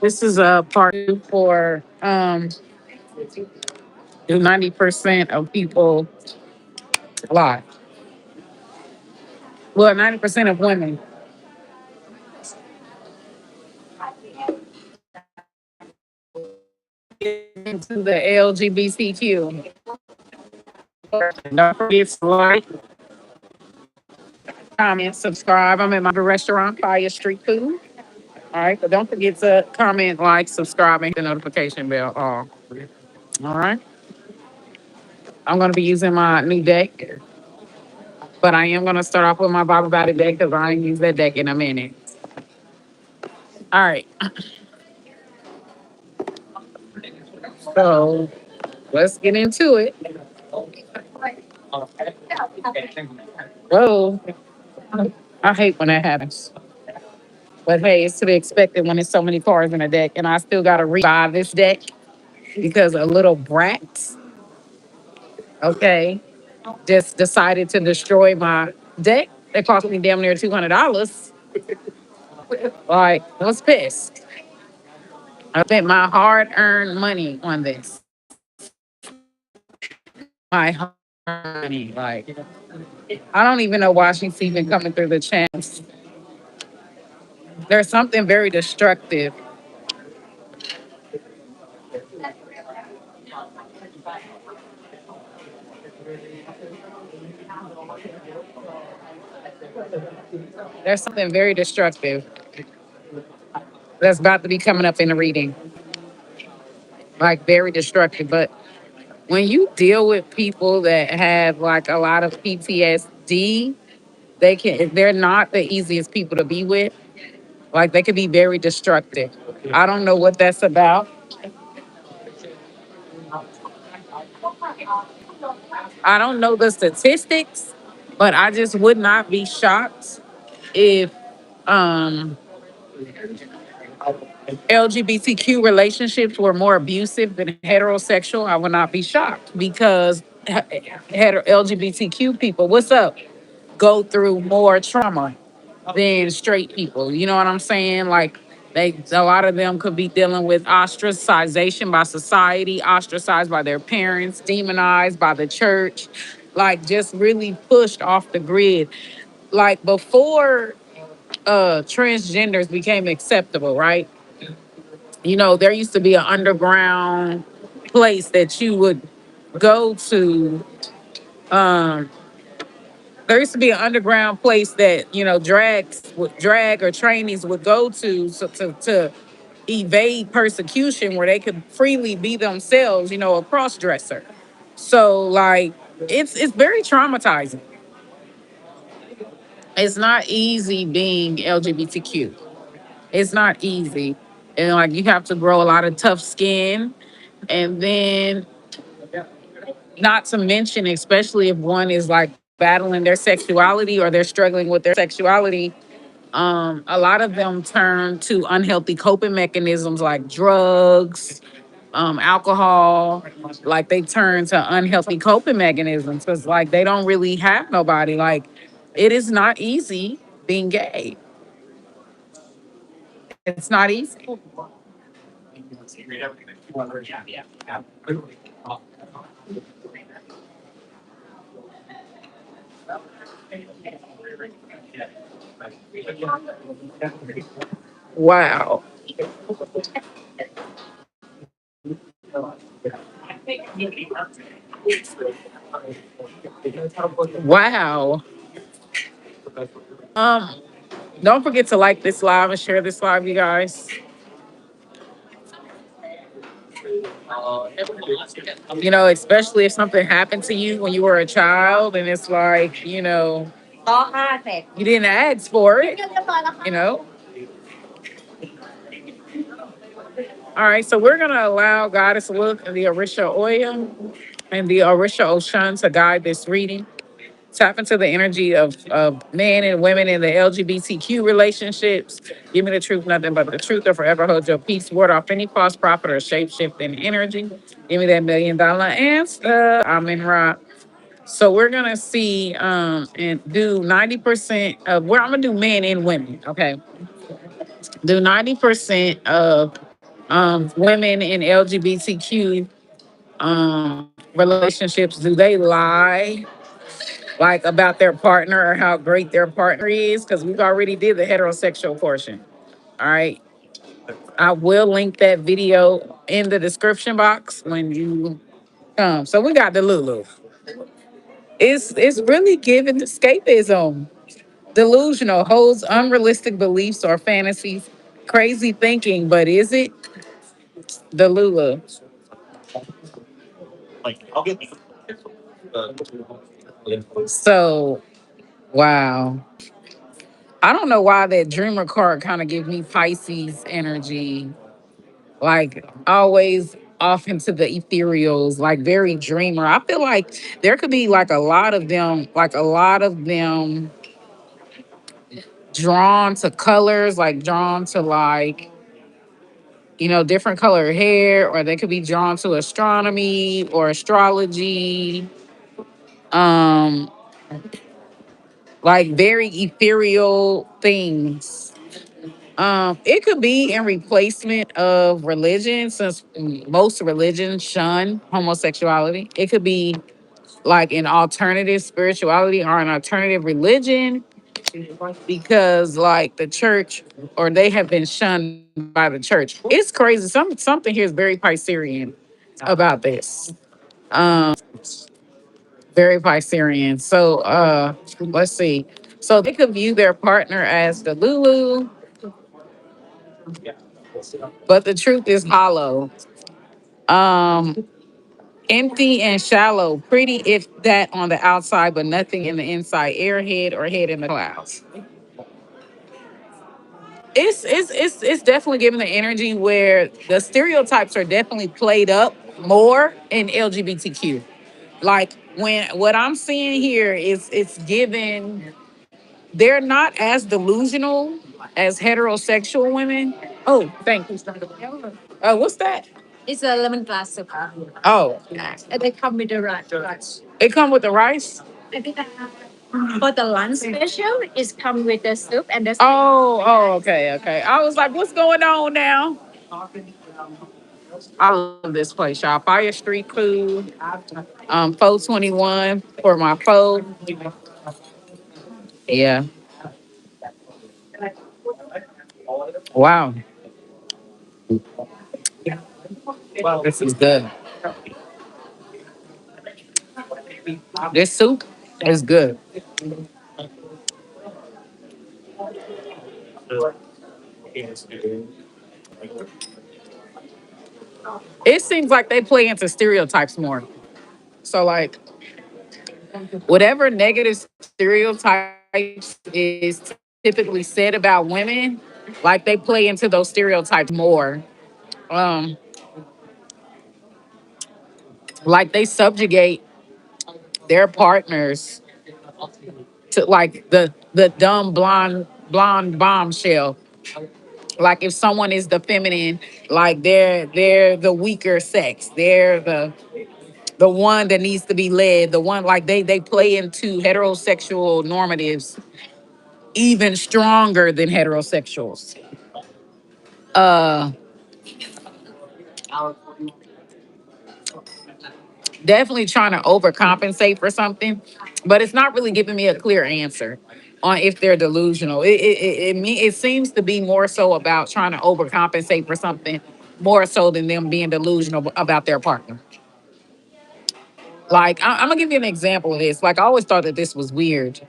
This is a part two for do 90% of people lie. Well, 90% of women into the LGBTQ. Don't forget to like, comment, subscribe. I'm at my restaurant, Fire Street Food. All right, but don't forget to comment, like, subscribe, and hit the notification bell. All right. I'm going to be using my new deck, but I am going to start off with my Bible Body deck because I ain't use that deck in a minute. All right. So let's get into it. Whoa. I hate when that happens. But hey, it's to be expected when there's so many cards in a deck, and I still got to rebuy this deck because a little brat, okay, just decided to destroy my deck. That cost me damn near $200. Like, I was pissed. I spent my hard-earned money on this. My hard money. Like, I don't even know why she's even coming through the channels. There's something very destructive. There's something very destructive that's about to be coming up in the reading. Like, very destructive. But when you deal with people that have like a lot of PTSD, they're not the easiest people to be with. Like, they could be very destructive. I don't know what that's about. I don't know the statistics, but I just would not be shocked if um LGBTQ relationships were more abusive than heterosexual. I would not be shocked because LGBTQ people, what's up, go through more trauma than straight people. You know what I'm saying? Like, a lot of them could be dealing with ostracization by society, ostracized by their parents, demonized by the church, like just really pushed off the grid. Like before transgenders became acceptable, right? You know, there used to be an underground place that you would go to. Um, there used to be an underground place that, you know, drag or trainees would go to, so to evade persecution, where they could freely be themselves, you know, a cross dresser. So like, it's very traumatizing. It's not easy being LGBTQ. It's not easy. And like, you have to grow a lot of tough skin. And then, not to mention, especially if one is like battling their sexuality or they're struggling with their sexuality, a lot of them turn to unhealthy coping mechanisms like drugs, alcohol. Like, they turn to unhealthy coping mechanisms because like they don't really have nobody. Like, it is not easy being gay. It's not easy. Wow. Wow. Um, don't forget to like this live and share this live, you guys. You know, especially if something happened to you when you were a child and it's like, you know, you didn't ask for it, you know. All right, so we're gonna allow Goddess Look and the Orisha Oya and the Orisha Oshan to guide this reading. Tap into the energy of men and women in the LGBTQ relationships. Give me the truth, nothing but the truth, or forever hold your peace. Ward off any false prophet or shape shifting energy. Give me that $1 million answer. I'm in rock. So we're gonna see and do 90% of where I'm gonna do men and women. Okay. Do 90% of Women in LGBTQ relationships, do they lie like about their partner or how great their partner is? Because we've already did the heterosexual portion. All right. I will link that video in the description box when you come. So we got the Lulu. It's really giving escapism. Delusional, holds unrealistic beliefs or fantasies, crazy thinking, but is it the Lulu? So wow. I don't know why that dreamer card kind of gives me Pisces energy, like always off into the ethereals, like very dreamer. I feel like there could be like a lot of them drawn to colors, like drawn to like, different color hair, or they could be drawn to astronomy or astrology. Um, like very ethereal things. It could be in replacement of religion, since most religions shun homosexuality. It could be like an alternative spirituality or an alternative religion, because like the church, or they have been shunned by the church. It's crazy. Something here is very Piscean about this. Very Piscean. So let's see. So they could view their partner as the Lulu, but the truth is hollow. Um, Empty and shallow, pretty if that on the outside, but nothing in the inside. Airhead or head in the clouds. It's definitely giving the energy where the stereotypes are definitely played up more in LGBTQ. Like when what I'm seeing here is it's given, they're not as delusional as heterosexual women. Oh, thank you. What's that? It's a lemon glass soup. Oh, and they come with the rice. It come with the rice. For the lunch special, it's come with the soup and the. Oh, okay, okay. I was like, what's going on now? I love this place, y'all. Fire Street Food, 421 for my pho. Yeah. Wow. This is good. This soup is good. It seems like they play into stereotypes more. So like whatever negative stereotypes is typically said about women, like they play into those stereotypes more. Um, like they subjugate their partners to like the dumb blonde bombshell. Like if someone is the feminine, like they're the weaker sex. They're the one that needs to be led. The one like they play into heterosexual normatives even stronger than heterosexuals. Uh, Definitely trying to overcompensate for something, but it's not really giving me a clear answer on if they're delusional. It seems to be more so about trying to overcompensate for something more so than them being delusional about their partner. Like I'm gonna give you an example of this. Like I always thought that this was weird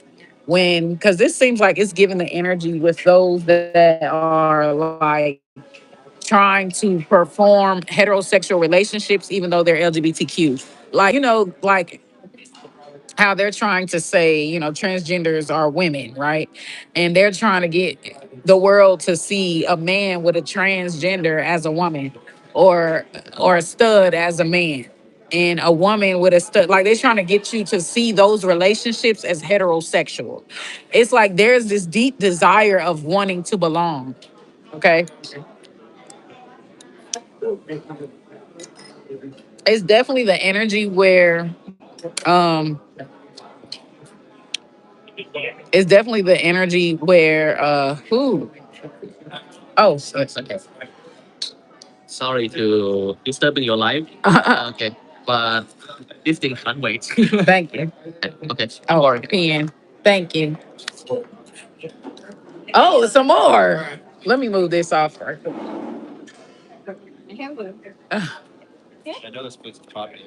when, because this seems like it's giving the energy with those that are like trying to perform heterosexual relationships even though they're LGBTQ. Like, like how they're trying to say, transgenders are women, right? And they're trying to get the world to see a man with a transgender as a woman, or a stud as a man, and a woman with a stud. Like they're trying to get you to see those relationships as heterosexual. It's like there's this deep desire of wanting to belong. Okay. It's definitely the energy where um it's definitely the energy where who oh so it's okay. Sorry to disturb in your life. Okay, but this thing can't wait. Thank you. Okay. Oh, pen. Thank you. Oh, some more. Let me move this off first. I know the spoon's probably.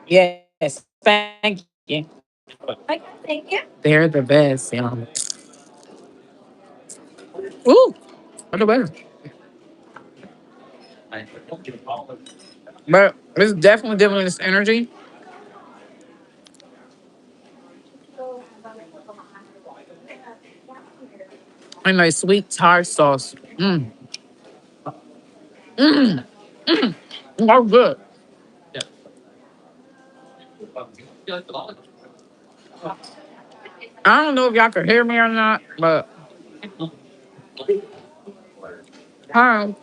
Yes, thank you. They're the best, y'all. Ooh, they're the best. But it's definitely giving this energy and a sweet tartar sauce. Oh, good. I don't know if y'all can hear me or not, but hi.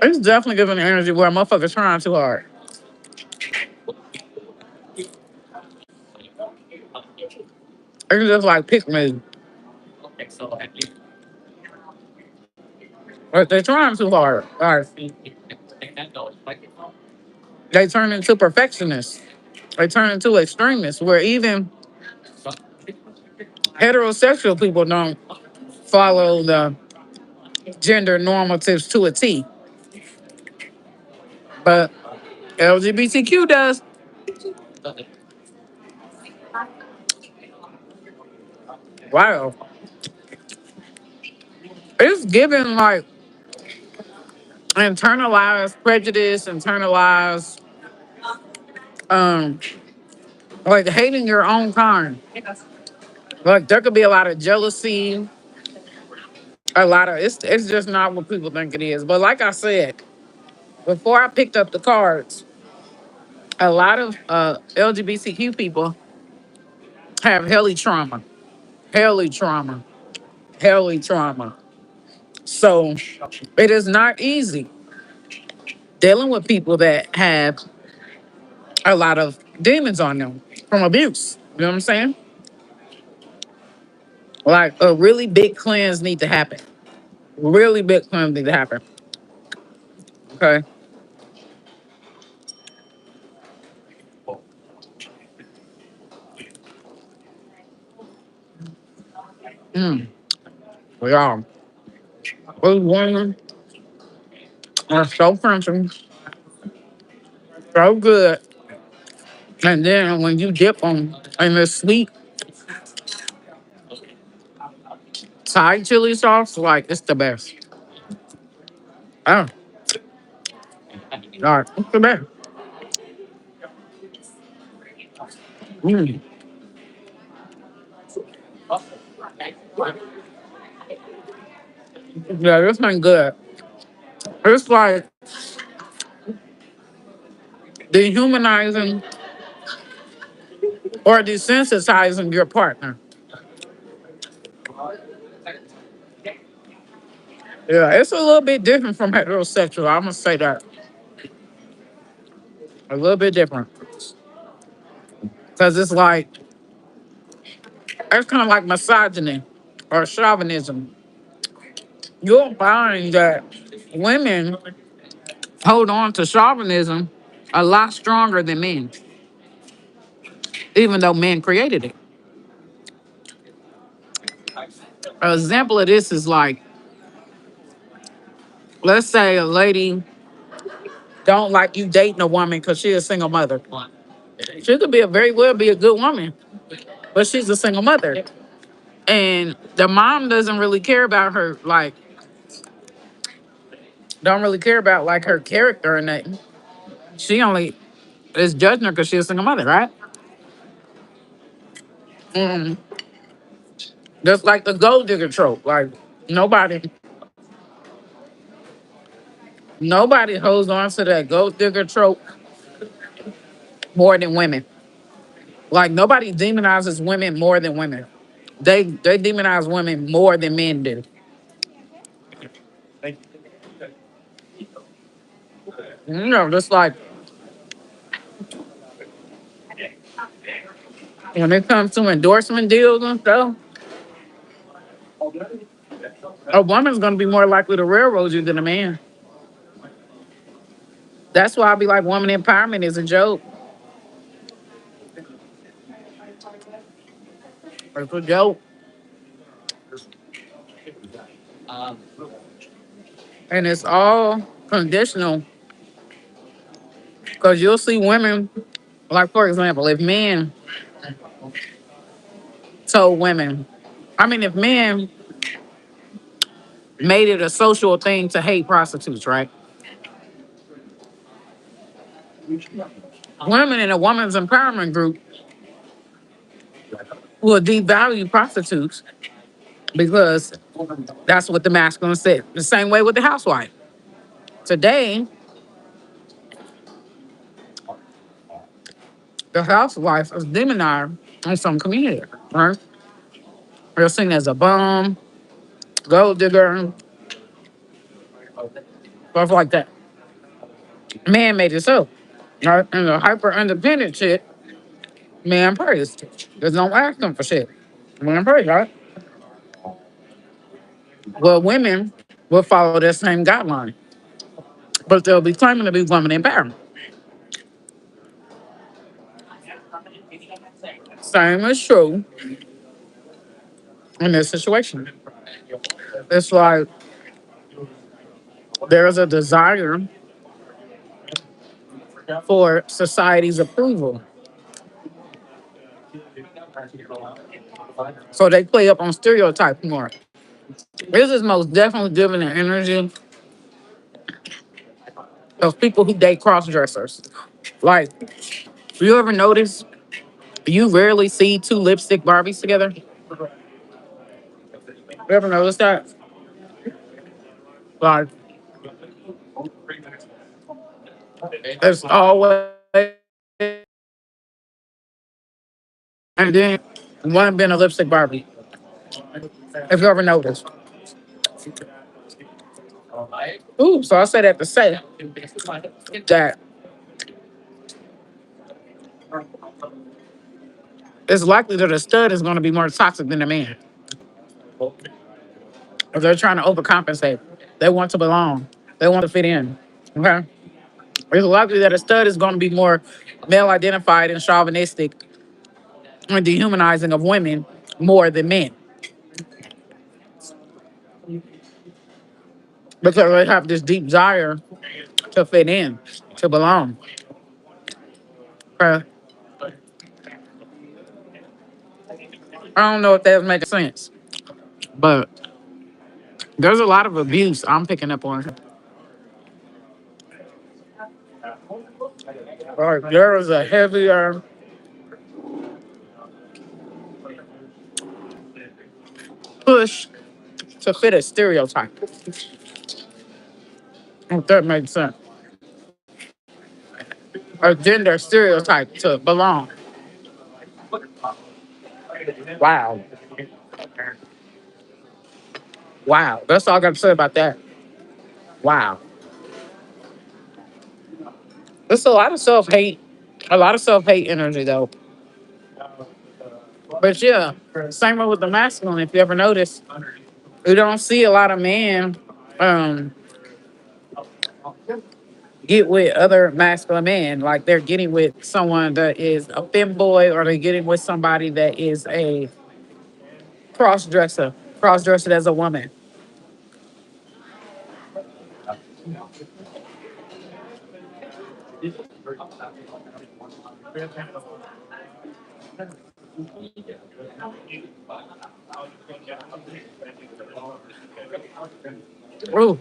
It's definitely giving energy where motherfuckers trying too hard. It's just like pick me, but they're trying too hard. Like, they turn into perfectionists. They turn into extremists where even heterosexual people don't follow the gender normatives to a T, but LGBTQ does. Wow. It's given like internalized prejudice, internalized um like hating your own kind. Like there could be a lot of jealousy, a lot of it's just not what people think it is. But like I said, before I picked up the cards, a lot of LGBTQ people have helly trauma. Helly trauma. Helly trauma. So it is not easy dealing with people that have a lot of demons on them from abuse. You know what I'm saying? Like a really big cleanse need to happen. Really big cleanse need to happen. Okay. Mm. We are. Those women are so friendly, so good. And then when you dip them in this sweet Thai chili sauce, like it's the best. Oh, God, it's the best. Mm. Yeah, this thing good. It's like dehumanizing or desensitizing your partner. Yeah, it's a little bit different from heterosexual. I'm gonna say that a little bit different because it's kind of like misogyny or chauvinism. You'll find that women hold on to chauvinism a lot stronger than men, even though men created it. An example of this is like, let's say a lady don't like you dating a woman because she's a single mother. She could be a very well be a good woman, but she's a single mother. And the mom doesn't really care about her, like, don't really care about like her character or nothing. She only is judging her because she's a single mother, right? Mm. Just like the gold digger trope. Like nobody, nobody holds on to that gold digger trope more than women. Like nobody demonizes women more than women. They demonize women more than men do. Just like when it comes to endorsement deals and stuff, a woman's gonna be more likely to railroad you than a man. That's why I be like, woman empowerment is a joke. It's a joke, and it's all conditional because you'll see women, like for example, if men told women, if men made it a social thing to hate prostitutes, right? Women in a woman's empowerment group will devalue prostitutes because that's what the masculine said. The same way with the housewife. Today, the housewife is demonized in some communities, right? They're seen as a bum, gold digger, stuff like that. Man made it so. Right? And the hyper independent shit, man praised. Just don't ask them for shit. Man praised, right? Well, women will follow that same guideline, but they'll be claiming to be women empowerment. Same is true in this situation. It's like there's a desire for society's approval. So they play up on stereotypes more. This is most definitely giving the energy of people who date cross dressers. Like, you ever notice you rarely see two lipstick Barbies together? You ever notice that? Like, it's always, and then one been a lipstick Barbie. If you ever noticed. Ooh, so I say that to say that it's likely that a stud is going to be more toxic than a man. If they're trying to overcompensate, they want to belong, they want to fit in. Okay, it's likely that a stud is going to be more male identified and chauvinistic and dehumanizing of women more than men because they have this deep desire to fit in, to belong. Okay? I don't know if that's making sense, but there's a lot of abuse I'm picking up on. Like, there is a heavier push to fit a stereotype. If that makes sense. A gender stereotype to belong. Wow. Wow. That's all I got to say about that. Wow. There's a lot of self hate. A lot of self hate energy, though. But yeah, same way with the masculine. If you ever notice, you don't see a lot of men um, get with other masculine men. Like they're getting with someone that is a femboy or they're getting with somebody that is a cross dresser as a woman. Ooh,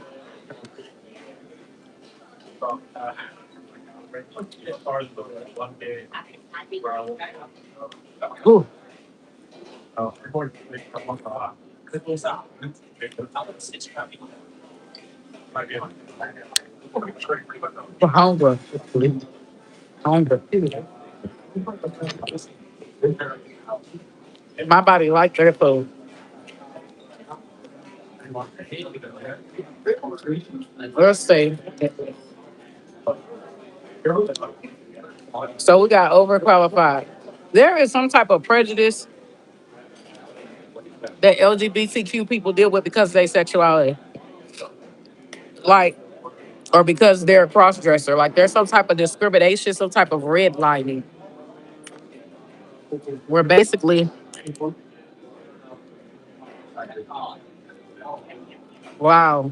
ooh. Hunger. Hunger. My body like their food. Let's see. So we got overqualified. There is some type of prejudice that LGBTQ people deal with because of their sexuality, like, or because they're a cross dresser. Like, there's some type of discrimination, some type of redlining, where basically, wow,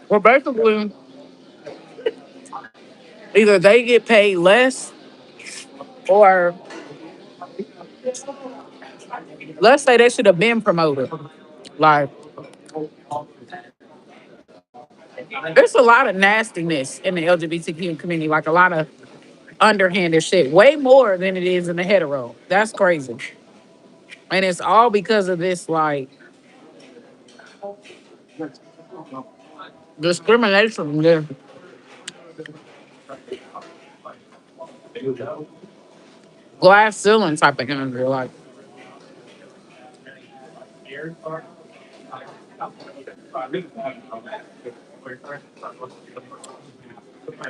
well, basically, either they get paid less, or let's say they should have been promoted. Like, there's a lot of nastiness in the LGBTQ community, like a lot of underhanded shit, way more than it is in the hetero. That's crazy. And it's all because of this, like, discrimination, the glass ceiling type of energy. Like,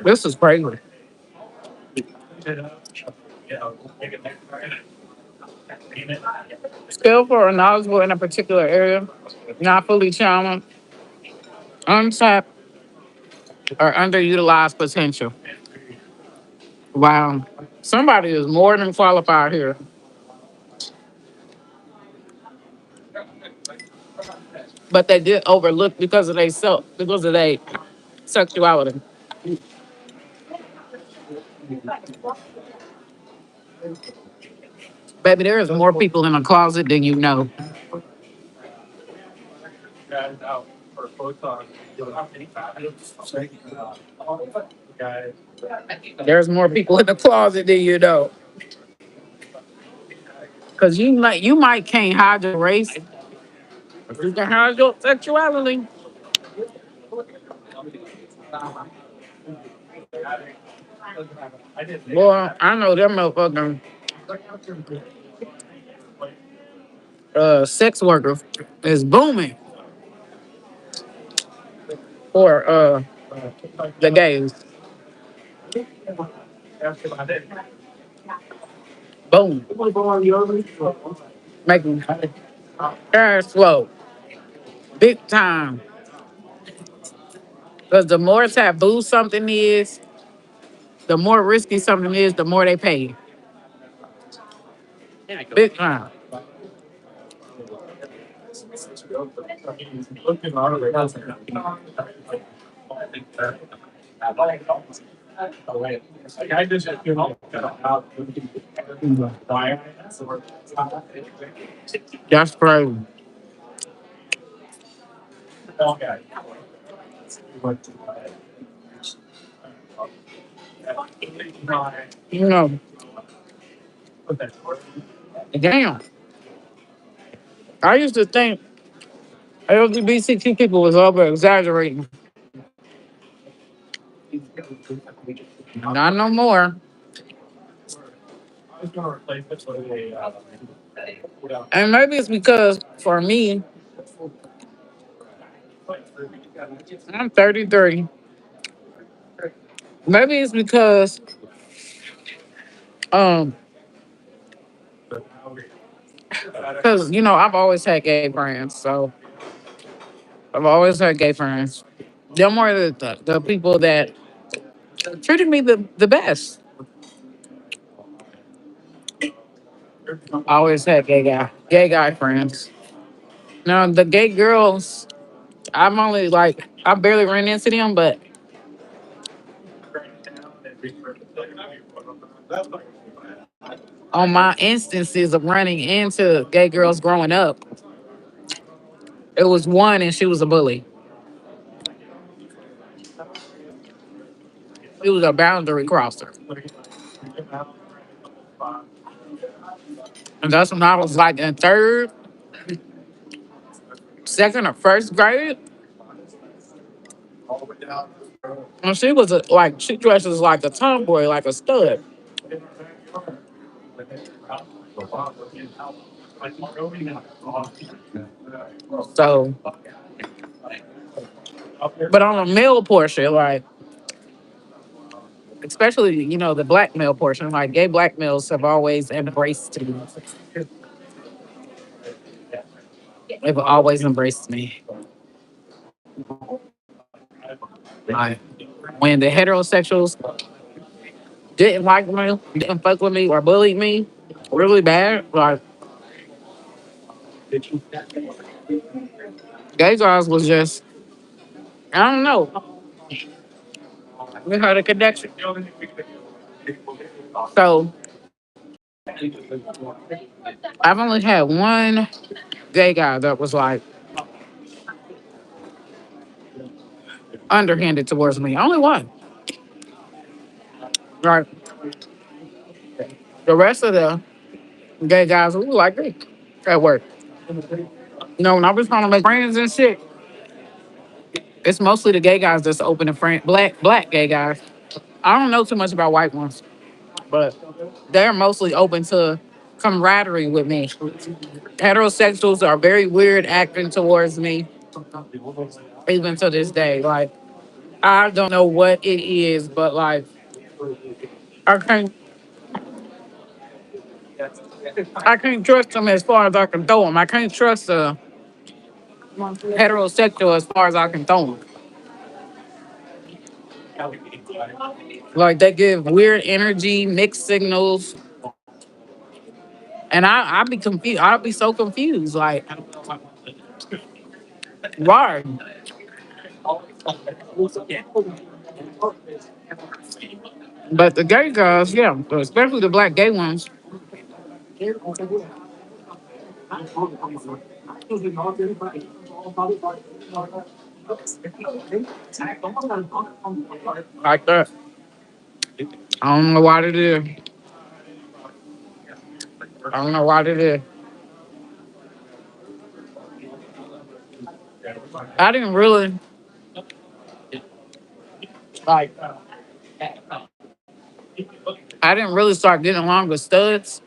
this is crazy. Skillful or knowledgeable in a particular area, not fully challenged, untapped, or underutilized potential. Wow. Somebody is more than qualified here, but they did overlook because of their self, because of their sexuality. Baby, there is more people in a closet than you know. There's more people in the closet than you know. Cause you might can't hide your race, but you can hide your sexuality. Boy, I know them motherfucking sex workers is booming for the gays. Boom. Making cash flow. Big time. Because the more taboo something is, the more risky something is, the more they pay. Big time. That's crazy. You know, damn. I used to think LGBTQ people was over exaggerating. Not no more. And maybe it's because for me, I'm 33. Maybe it's um because I've always had gay friends, so I've always had gay friends. They're more the people that treated me the best. I always had gay guy friends. Now the gay girls, I barely ran into them, but on my instances of running into gay girls growing up, it was one and she was a bully. She was a boundary crosser. And that's when I was like in third, second, or first grade. And she was she dresses like a tomboy, like a stud. So, but on a male portion, like especially the black male portion, like gay black males have always embraced me. They've always embraced me. Like when the heterosexuals didn't like me, didn't fuck with me, or bullied me really bad, like gay guys was just I don't know. We had a connection. So I've only had one gay guy that was like underhanded towards me. Only one. Right. The rest of the gay guys were like me at work. When I was trying to make friends and shit, it's mostly the gay guys that's open to friend black gay guys. I don't know too much about white ones, but they're mostly open to camaraderie with me. Heterosexuals are very weird acting towards me, even to this day. Like I don't know what it is, but like I can't I can't trust them as far as I can throw them. I can't trust a heterosexual as far as I can throw them. Like they give weird energy, mixed signals, and I be confused. I'll be so confused. Like why? But the gay guys, yeah, especially the black gay ones, like that. I don't know why it is. I don't know why it is. I didn't really like. I didn't really start getting along with studs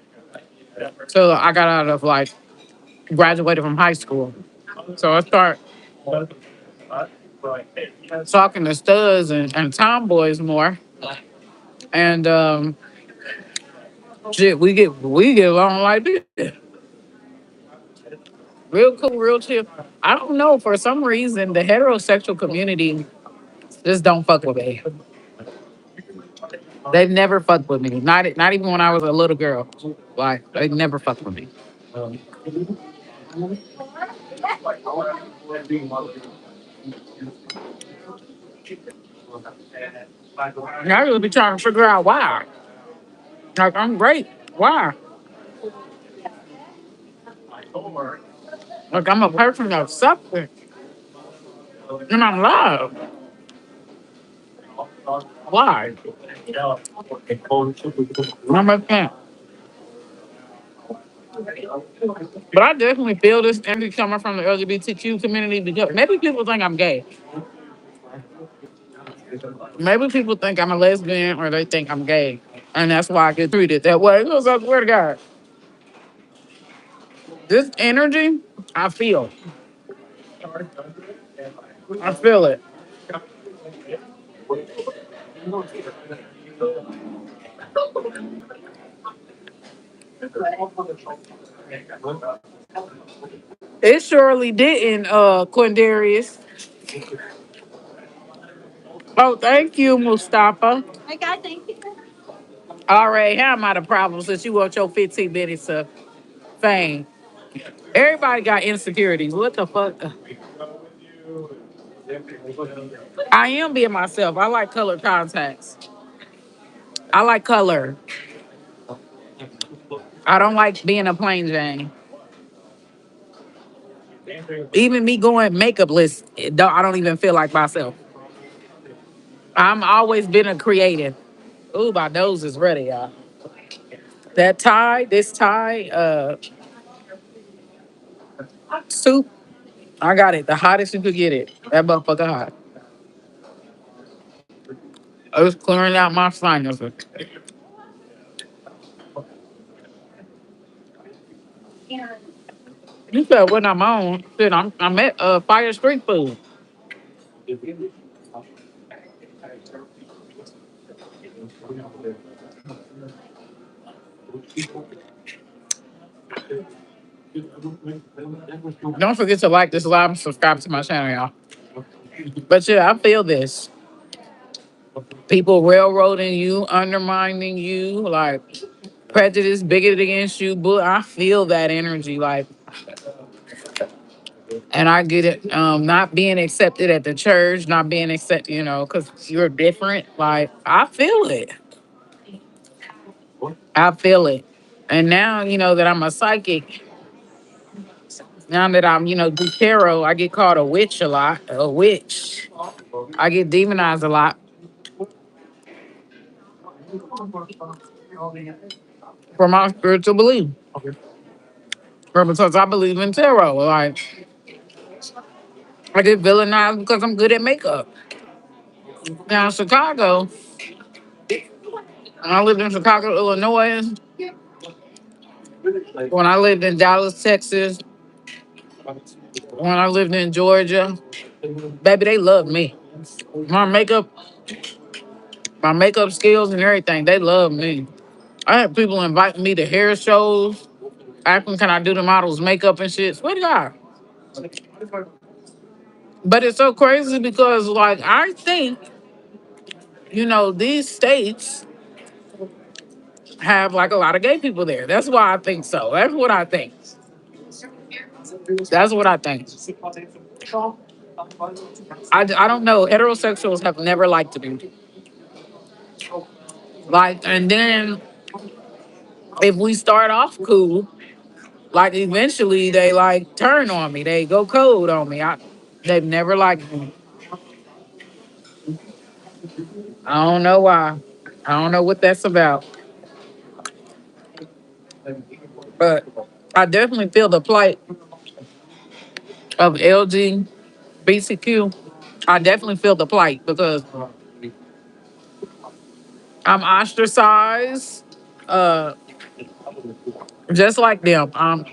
till I got out of like graduated from high school. So I start talking to studs and tomboys more, and shit, we get along like this. Real cool, real chill. I don't know. For some reason, the heterosexual community just don't fuck with me. They've never fucked with me. Not even when I was a little girl. Like they never fucked with me. And I really be trying to figure out why. Like I'm great. Why? Like I'm a person of substance and I'm loved. Why? I'm a fan. But I definitely feel this energy coming from the LGBTQ community because maybe people think I'm gay. Maybe people think I'm a lesbian or they think I'm gay. And that's why I get treated that way. Because I swear to God, this energy, I feel. I feel it. It surely didn't, Quindarius. Oh, thank you, Mustafa. All right, how am I the problem since you want your 15 minutes of fame? Everybody got insecurities. What the fuck? I am being myself. I like color contacts. I like color. I don't like being a plain Jane. Even me going makeupless, I don't even feel like myself. I'm always been a creative. Ooh, my nose is ready, y'all. That tie, this tie, soup, I got it. The hottest you could get it. That motherfucker hot. I was clearing out my sinuses. You said when I'm on, shit, I'm at Fire Street Food. Don't forget to like this live and subscribe to my channel, y'all. But yeah, I feel this. People railroading you, undermining you, like prejudice, bigoted against you. But I feel that energy, like, and I get it. Not being accepted at the church, not being accepted, because you're different. Like, I feel it. I feel it. And now, that I'm a psychic, now that I'm, do tarot, I get called a witch a lot. A witch. I get demonized a lot for my spiritual belief. Or because I believe in tarot. Like, I get villainized because I'm good at makeup. Now, in Chicago, when I lived in Chicago, Illinois, when I lived in Dallas, Texas, when I lived in Georgia, baby, they love me. My makeup, my makeup skills and everything, they love me. I had people invite me to hair shows, asking can I do the models' makeup and shit. Swear to God. But it's so crazy because, like, I think, these states have, like, a lot of gay people there. That's why I think so. That's what I think. That's what I think. I don't know. Heterosexuals have never liked me. Like, and then if we start off cool, like, eventually they, like, turn on me. They go cold on me. They've never liked me. I don't know why. I don't know what that's about. But I definitely feel the plight of LGBTQ. I definitely feel the plight because I'm ostracized, uh, just like them. I'm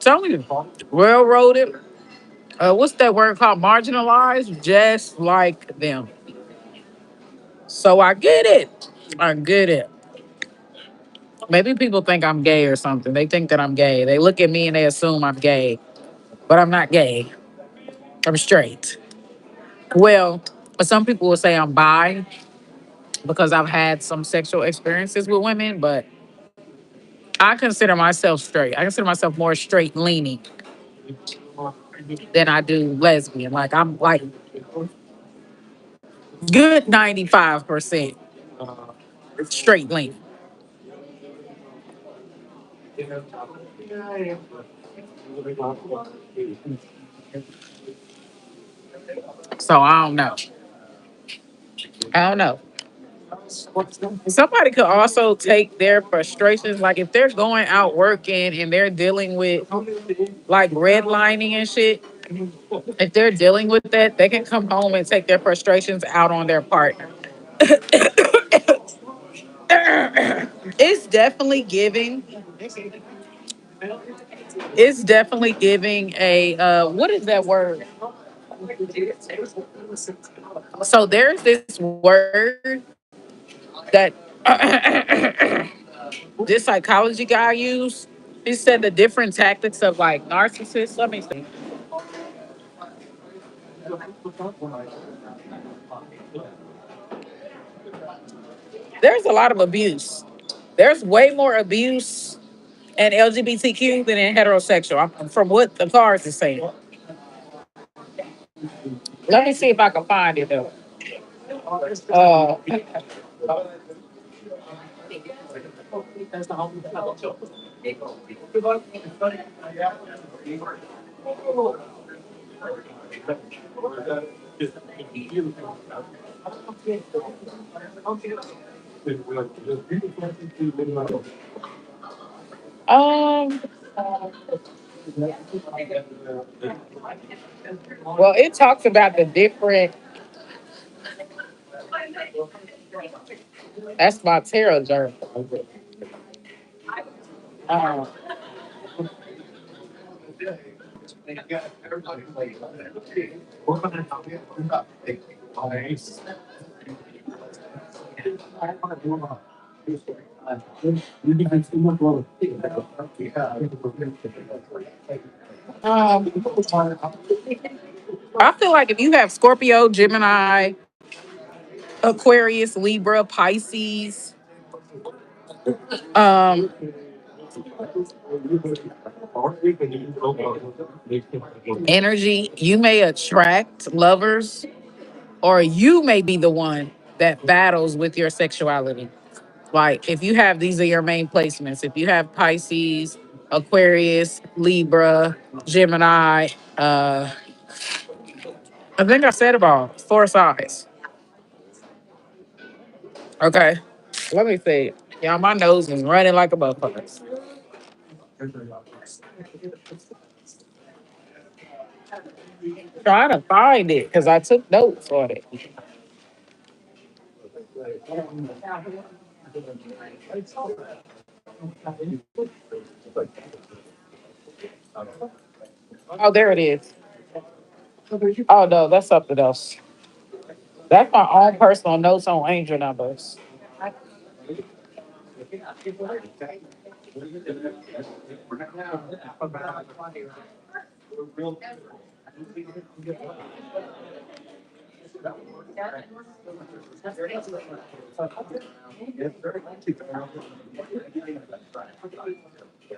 telling you, railroaded. What's that word called? Marginalized, just like them. So I get it. I get it. Maybe people think I'm gay or something. They think that I'm gay. They look at me and they assume I'm gay, but I'm not gay. I'm straight. Well, some people will say I'm bi because I've had some sexual experiences with women, but I consider myself straight. I consider myself more straight leaning than I do lesbian. Like, I'm like good 95% straight leaning. So I don't know. I don't know. Somebody could also take their frustrations, like if they're going out working and they're dealing with like redlining and shit, if they're dealing with that, they can come home and take their frustrations out on their partner. It's definitely giving. It's definitely giving a what is that word? So there's this word that this psychology guy used. He said the different tactics of like narcissists. Let me see. There's a lot of abuse. There's way more abuse in LGBTQ than in heterosexual. From what the cards is saying. Let me see if I can find it though. Uh, um. Well, it talks about the different. That's my tarot journal. Uh, Um, I feel like if you have Scorpio, Gemini, Aquarius, Libra, Pisces, um, energy, you may attract lovers, or you may be the one that battles with your sexuality. Like if you have these are your main placements. If you have Pisces, Aquarius, Libra, Gemini, I think I said it all. Four sides. Okay. Let me see. Yeah, my nose is running like a motherfucker. Trying to find it because I took notes on it. Oh, there it is. Oh no, that's something else. That's my own personal notes on angel numbers.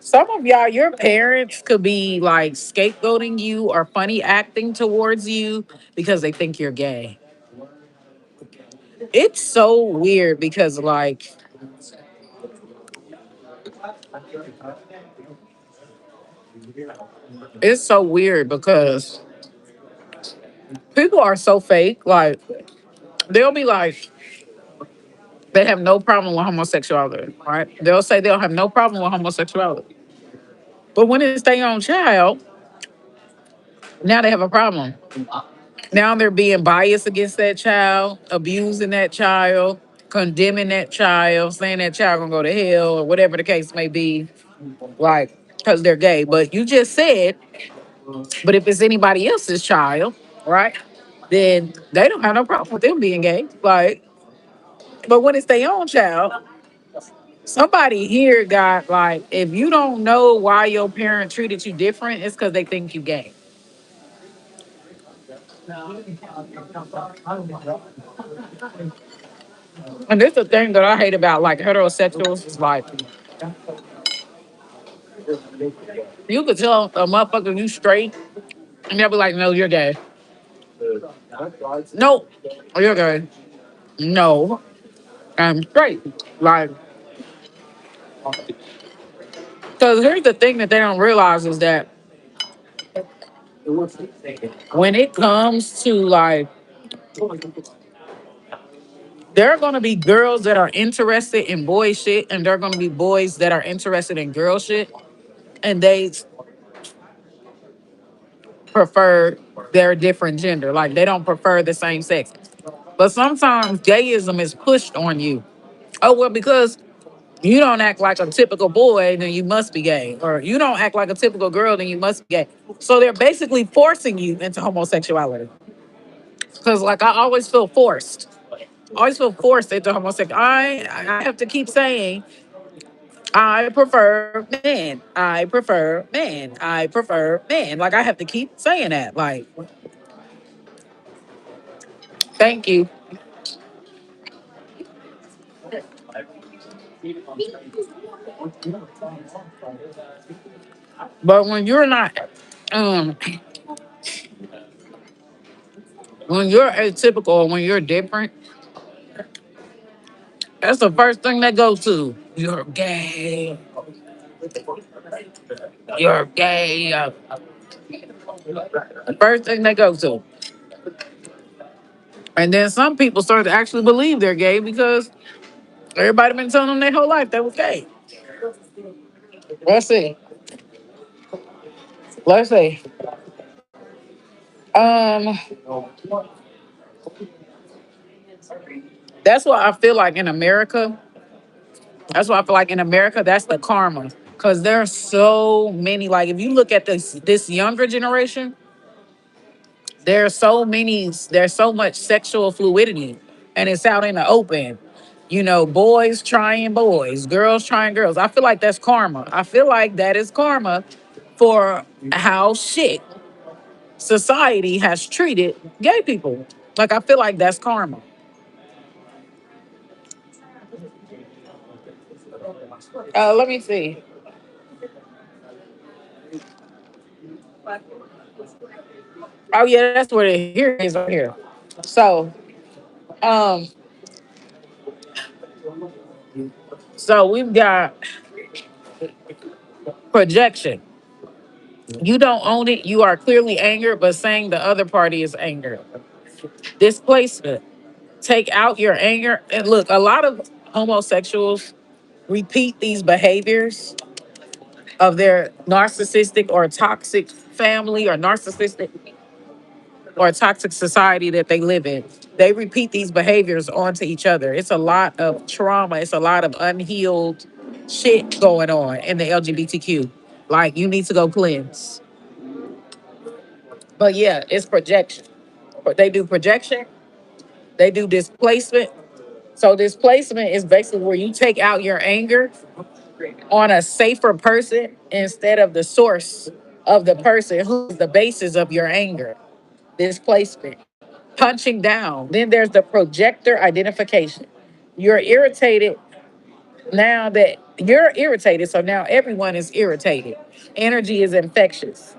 Some of y'all, your parents could be like scapegoating you or funny acting towards you because they think you're gay. It's so weird because like it's so weird because people are so fake. Like they'll be like they have no problem with homosexuality, right? They'll say they'll have no problem with homosexuality. But when it's their own child, now they have a problem. Now they're being biased against that child, abusing that child, condemning that child, saying that child gonna go to hell or whatever the case may be, like because they're gay. But you just said, but if it's anybody else's child, right, then they don't have no problem with them being gay. Like, but when it's their own child, somebody here got like, if you don't know why your parent treated you different, it's because they think you gay. And this is the thing that I hate about like heterosexuals is like you could tell a motherfucker you straight and they'll be like, no, you're gay. No, you're gay. No, I'm straight. Like, because here's the thing that they don't realize is that when it comes to like, there are gonna be girls that are interested in boy shit, and there are gonna be boys that are interested in girl shit, and they prefer their different gender. Like they don't prefer the same sex. But sometimes gayism is pushed on you. Oh well, because you don't act like a typical boy, then you must be gay. Or you don't act like a typical girl, then you must be gay. So they're basically forcing you into homosexuality. Because like I always feel forced. I always feel forced into homosexuality. I have to keep saying I prefer men. I prefer men. I prefer men. Like I have to keep saying that. Like, thank you. But when you're not, um, when you're atypical, when you're different, that's the first thing they go to. You're gay. You're gay. The first thing they go to. And then some people start to actually believe they're gay because everybody been telling them their whole life they was gay. Let's see. Let's see. Um, that's what I feel like in America. That's what I feel like in America. That's the karma. Cause there's so many, like if you look at this younger generation, there's so much sexual fluidity and it's out in the open. You know, boys trying boys, girls trying girls. I feel like that's karma. I feel like that is karma for how shit society has treated gay people. Like I feel like that's karma. Let me see. Oh yeah, that's what it here it is right here. So um so we've got projection. You don't own it. You are clearly angered, but saying the other party is angered. Displacement. Take out your anger. And look, a lot of homosexuals repeat these behaviors of their narcissistic or toxic family or narcissistic or toxic society that they live in. They repeat these behaviors onto each other. It's a lot of trauma. It's a lot of unhealed shit going on in the LGBTQ. Like you need to go cleanse. But yeah, it's projection. But they do projection. They do displacement. So displacement is basically where you take out your anger on a safer person instead of the source of the person who's the basis of your anger. Displacement. Punching down. Then there's the projector identification. You're irritated now that you're irritated, so now everyone is irritated. Energy is infectious.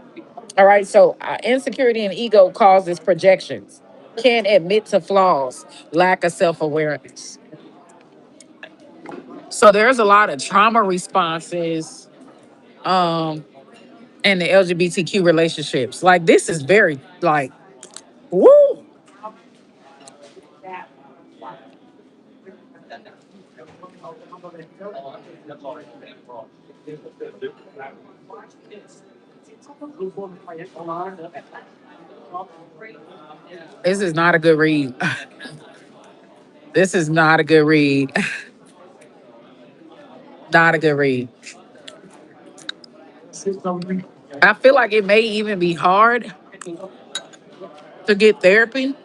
All right, so insecurity and ego causes projections. Can't admit to flaws, lack of self awareness. So there's a lot of trauma responses in the LGBTQ relationships. Like this is very like, woo. This is not a good read. This is not a good read. Not a good read. I feel like it may even be hard to get therapy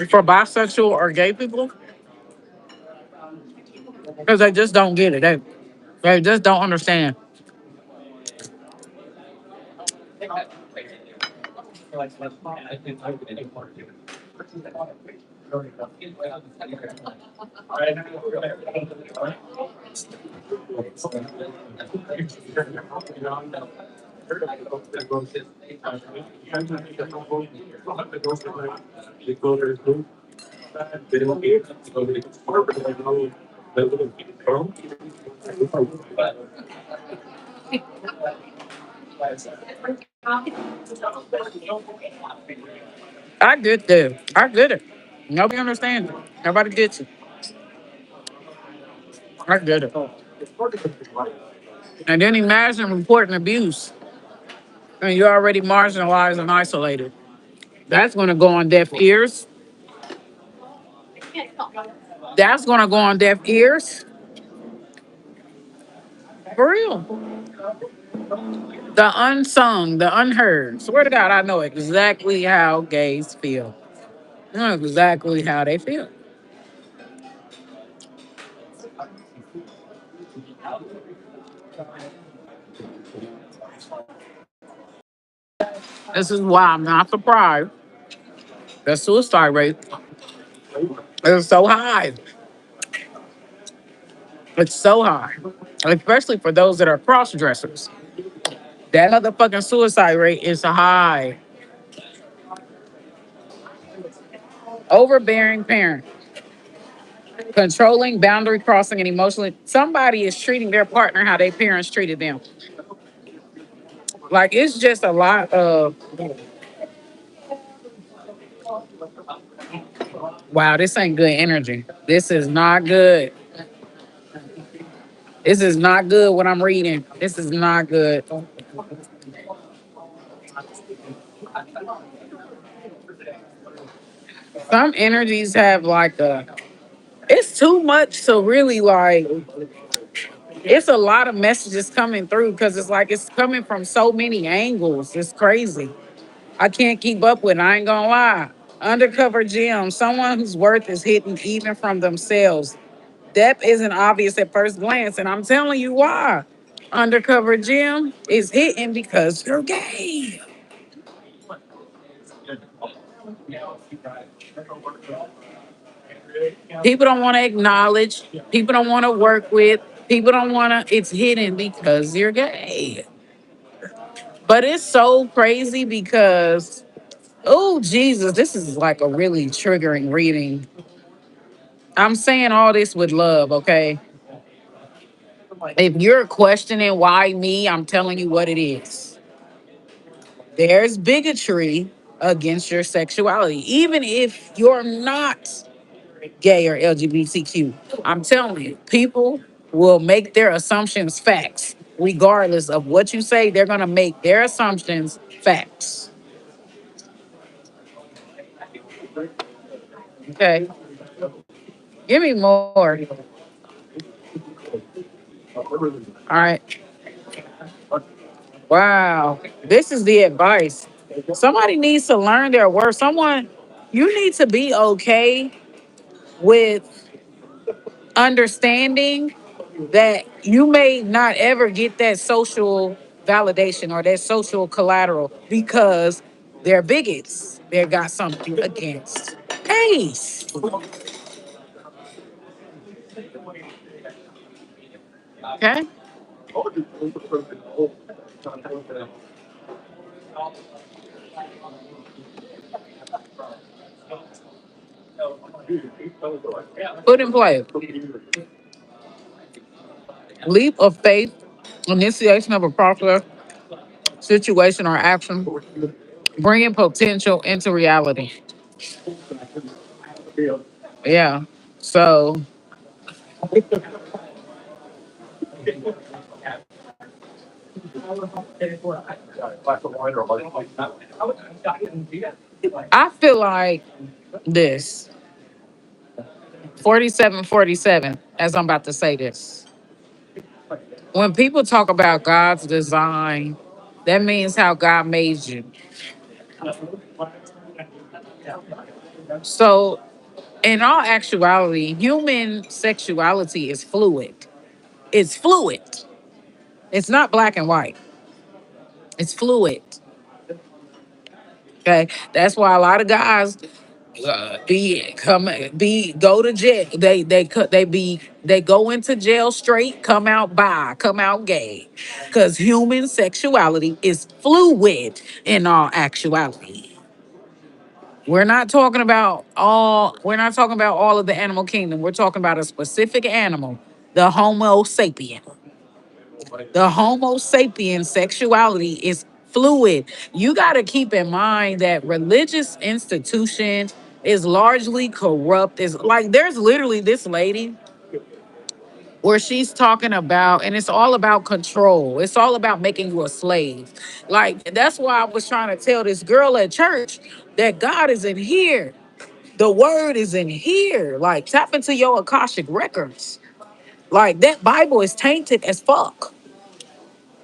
for bisexual or gay people because they just don't get it. They just don't understand. I get there. I get it. Nobody understands it. Nobody gets it. I get it. And then imagine reporting abuse and you're already marginalized and isolated. That's going to go on deaf ears. That's going to go on deaf ears. For real. The unsung, the unheard. Swear to God, I know exactly how gays feel. I know exactly how they feel. This is why I'm not surprised the suicide rate is so high. It's so high, especially for those that are cross dressers. That motherfucking suicide rate is high. Overbearing parent, controlling, boundary crossing, and emotionally. Somebody is treating their partner how their parents treated them. Like it's just a lot of wow. This ain't good energy. This is not good. This is not good. What I'm reading. This is not good. Some energies have like a. It's too much to really like It's a lot of messages coming through because it's like it's coming from so many angles. It's crazy. I can't keep up with it. I ain't gonna lie. Undercover gem, someone whose worth is hidden even from themselves. Depth isn't obvious at first glance, and I'm telling you why. Undercover gem is hidden because you're gay. People don't want to acknowledge. People don't want to work with. People don't want to. It's hidden because you're gay. But it's so crazy because, oh, Jesus, this is like a really triggering reading. I'm saying all this with love, okay? If you're questioning why me, I'm telling you what it is. There's bigotry against your sexuality, even if you're not gay or LGBTQ. I'm telling you, people will make their assumptions facts. Regardless of what you say, they're going to make their assumptions facts. Okay. Give me more. All right. Wow. This is the advice. Somebody needs to learn their worth. You need to be okay with understanding that you may not ever get that social validation or that social collateral because they're bigots. They got something against Ace. Okay? Put in play. Leap of faith, initiation of a process, situation, or action, bringing potential into reality. Yeah. So I feel like this 4747, as I'm about to say this. When people talk about God's design, that means how God made you. So, in all actuality, human sexuality is fluid. It's fluid. It's not black and white. It's fluid. Okay, that's why a lot of guys be go to jail. They go into jail straight, come out gay, because human sexuality is fluid in all actuality. We're not talking about all of the animal kingdom. We're talking about a specific animal, the Homo sapien. The Homo sapien sexuality is fluid. You got to keep in mind that religious institution is largely corrupt. Is like there's literally this lady where she's talking about, and it's all about control. It's all about making you a slave. Like that's why I was trying to tell this girl at church that God is in here. The word is in here. Like tap into your Akashic records. Like that Bible is tainted as fuck.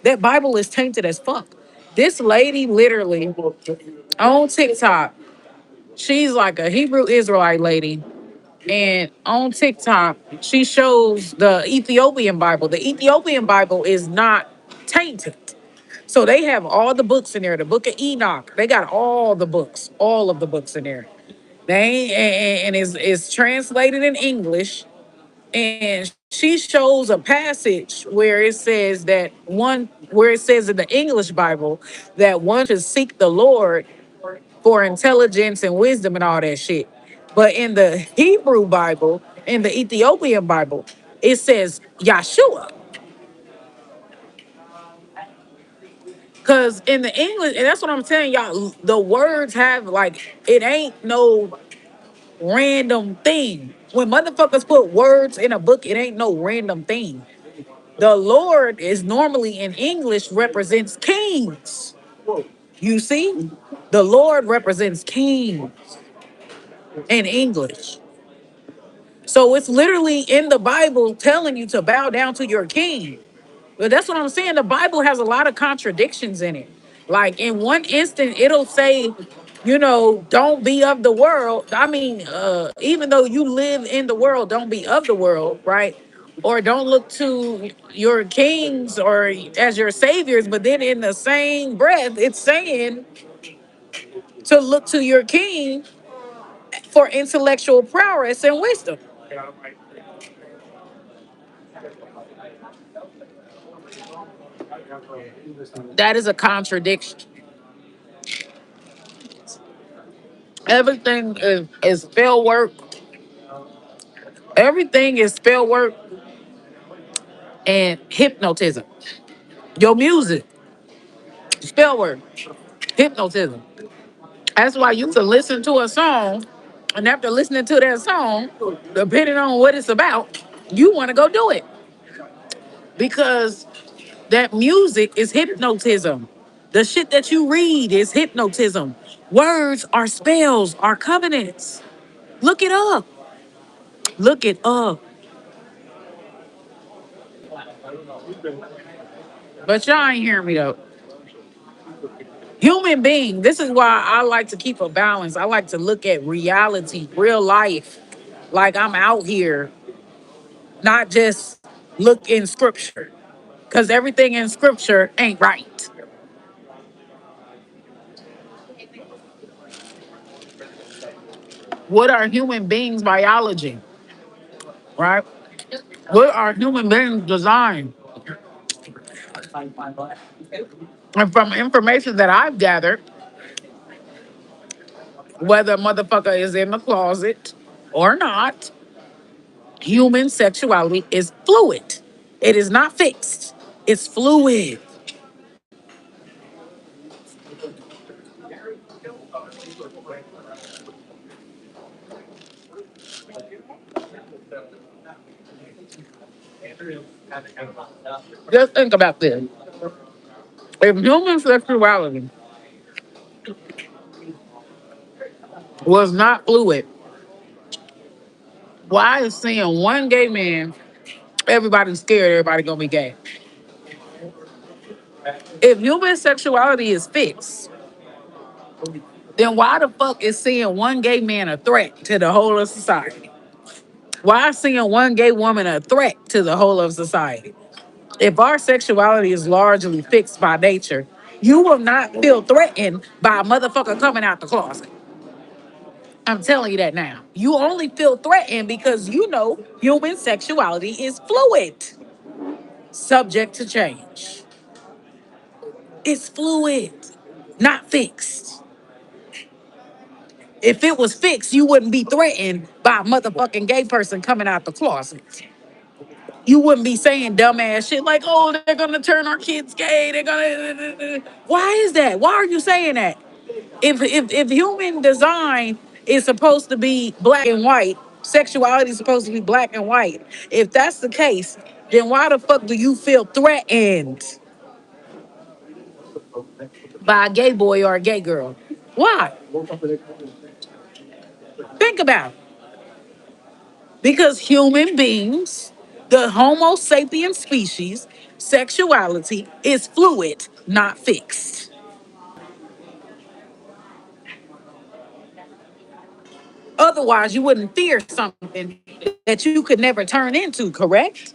That Bible is tainted as fuck. This lady literally on TikTok, she's like a Hebrew Israelite lady. And on TikTok, she shows the Ethiopian Bible. The Ethiopian Bible is not tainted. So they have all the books in there. The book of Enoch, they got all of the books in there. They and is translated in English. And she shows a passage where it says where it says in the English Bible that one should seek the Lord for intelligence and wisdom and all that shit. But in the Hebrew Bible, in the Ethiopian Bible, it says Yahshua. Cause in the English, and that's what I'm telling y'all, the words have like it ain't no random thing. When motherfuckers put words in a book, it ain't no random thing. The Lord is normally in English represents kings. You see? The Lord represents king in English. So it's literally in the Bible telling you to bow down to your king. But that's what I'm saying. The Bible has a lot of contradictions in it. Like in one instant, it'll say, don't be of the world. I mean, even though you live in the world, don't be of the world, right? Or don't look to your kings or as your saviors. But then in the same breath, it's saying to look to your king for intellectual prowess and wisdom. That is a contradiction. Everything is spell work. Everything is spell work and hypnotism. Your music, spell work, hypnotism. That's why you can listen to a song, and after listening to that song, depending on what it's about, you want to go do it because that music is hypnotism. The shit that you read is hypnotism. Words are spells, are covenants. Look it up. Look it up. But y'all ain't hearing me though. Human being, this is why I like to keep a balance. I like to look at reality, real life. Like I'm out here, not just look in scripture. Because everything in scripture ain't right. What are human beings' biology? Right? What are human beings' design? And from information that I've gathered, whether a motherfucker is in the closet or not, human sexuality is fluid. It is not fixed. It's fluid. Just think about this. If human sexuality was not fluid, why is seeing one gay man, everybody's scared everybody gonna be gay? If human sexuality is fixed, then why the fuck is seeing one gay man a threat to the whole of society? Why is seeing one gay woman a threat to the whole of society? If our sexuality is largely fixed by nature, you will not feel threatened by a motherfucker coming out the closet. I'm telling you that now. You only feel threatened because you know human sexuality is fluid, subject to change. It's fluid, not fixed. If it was fixed, you wouldn't be threatened by a motherfucking gay person coming out the closet. You wouldn't be saying dumbass shit like, oh, they're gonna turn our kids gay. They're gonna. Why is that? Why are you saying that? If human design is supposed to be black and white, sexuality is supposed to be black and white. If that's the case, then why the fuck do you feel threatened by a gay boy or a gay girl? Why? Think about it. Because human beings, the Homo sapien species, sexuality is fluid, not fixed. Otherwise, you wouldn't fear something that you could never turn into, correct?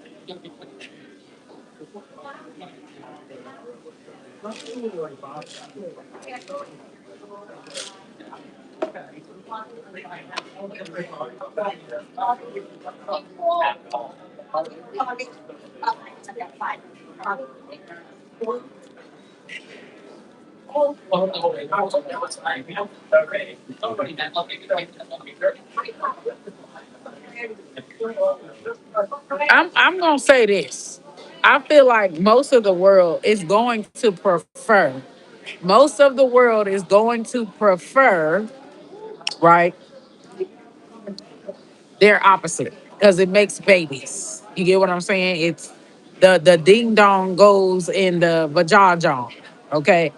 I'm gonna say this. I feel like most of the world is going to prefer. Most of the world is going to prefer, right, their opposite because it makes babies. You get what I'm saying? It's the ding dong goes in the vajayjong. Okay,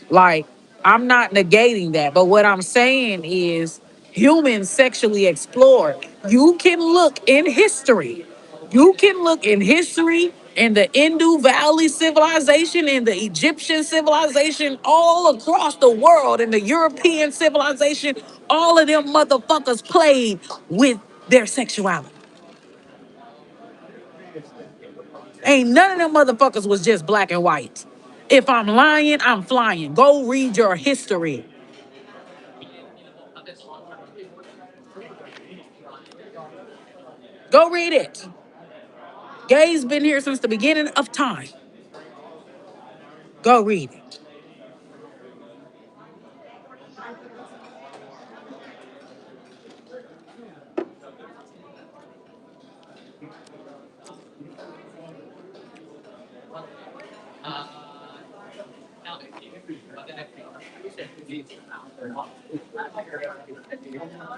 like I'm not negating that, but what I'm saying is humans sexually explored. You can look in history. You can look in history in the Indus Valley civilization, in the Egyptian civilization, all across the world, in the European civilization. All of them motherfuckers played with their sexuality. Ain't none of them motherfuckers was just black and white. If I'm lying, I'm flying. Go read your history. Go read it. Gay's been here since the beginning of time. Go read it.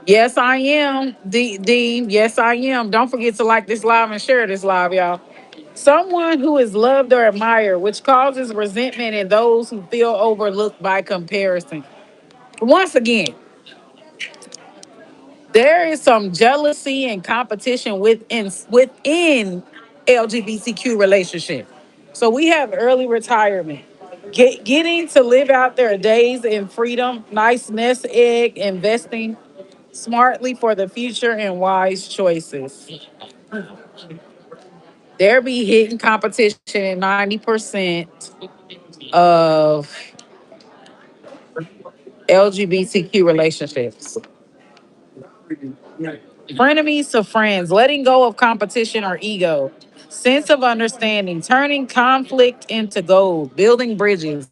Yes, I am, Dean. Yes, I am. Don't forget to like this live and share this live, y'all. Someone who is loved or admired, which causes resentment in those who feel overlooked by comparison. Once again, there is some jealousy and competition within LGBTQ relationship. So we have early retirement, getting to live out their days in freedom, nice nest egg, investing smartly for the future and wise choices. There be hitting competition in 90% of LGBTQ relationships. Frenemies to friends, letting go of competition or ego, sense of understanding, turning conflict into gold, building bridges.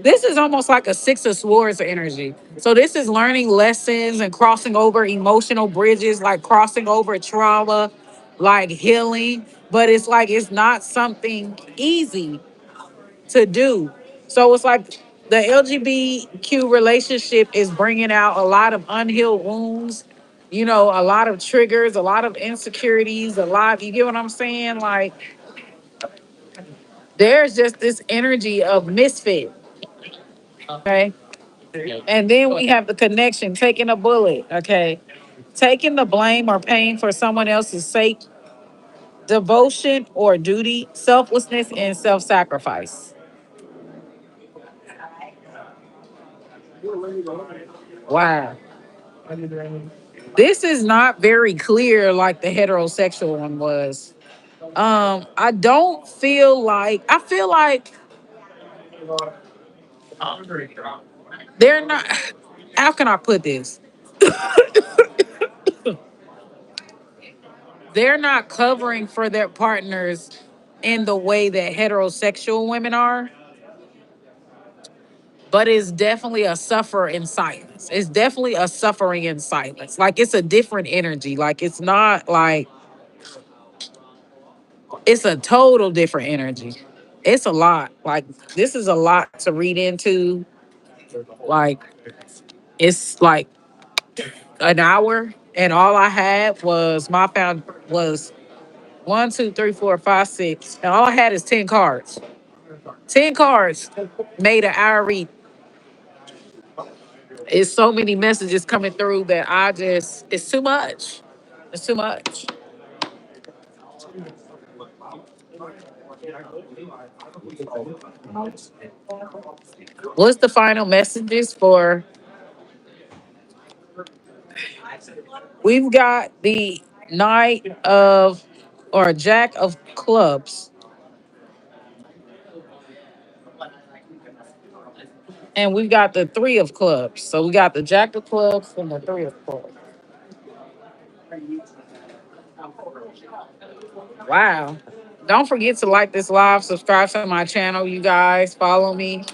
This is almost like a Six of Swords energy. So this is learning lessons and crossing over emotional bridges, like crossing over trauma, like healing. But it's like it's not something easy to do. So it's like the LGBTQ relationship is bringing out a lot of unhealed wounds, a lot of triggers, a lot of insecurities, you get what I'm saying? Like there's just this energy of misfit, okay? And then we have the connection, taking a bullet, okay? Taking the blame or pain for someone else's sake, devotion or duty, selflessness and self-sacrifice. Wow. This is not very clear like the heterosexual one was. I don't feel like I feel like they're not how can I put this? They're not covering for their partners in the way that heterosexual women are, but it's definitely a suffer in silence. It's definitely a suffering in silence. Like it's a different energy. Like it's not like it's a total different energy. It's a lot. Like this is a lot to read into. Like it's like an hour, and all I had was my found was one, two, three, four, five, six, and all I had is 10 cards. 10 cards made an hour read. It's so many messages coming through that it's too much. It's too much. What's the final messages for? We've got the Knight of or Jack of Clubs, and we've got the Three of Clubs. So we got the Jack of Clubs and the Three of Clubs. Wow. Don't forget to like this live, subscribe to my channel, you guys. Follow me.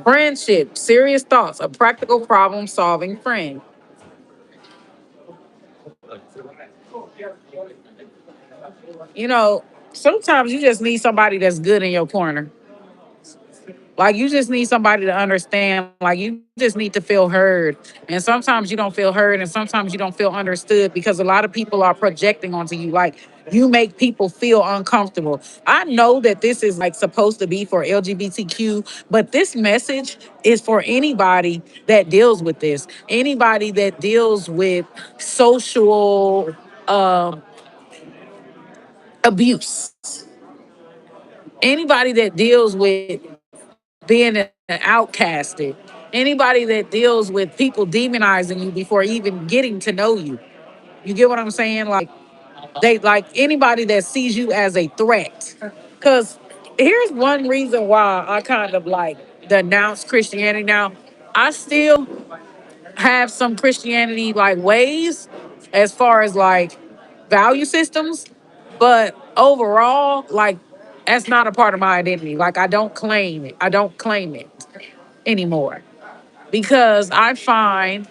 Friendship, serious thoughts, a practical problem solving friend. You know, sometimes you just need somebody that's good in your corner. Like you just need somebody to understand. Like you just need to feel heard. And sometimes you don't feel heard, and sometimes you don't feel understood because a lot of people are projecting onto you. Like You make people feel uncomfortable. I know that this is like supposed to be for LGBTQ, but this message is for anybody that deals with this, anybody that deals with social abuse, anybody that deals with being outcasted, anybody that deals with people demonizing you before even getting to know you. You get what I'm saying? Like they like anybody that sees you as a threat. Cause here's one reason why I kind of like denounce Christianity now. I still have some Christianity like ways as far as like value systems, but overall, like that's not a part of my identity. Like I don't claim it. I don't claim it anymore because I find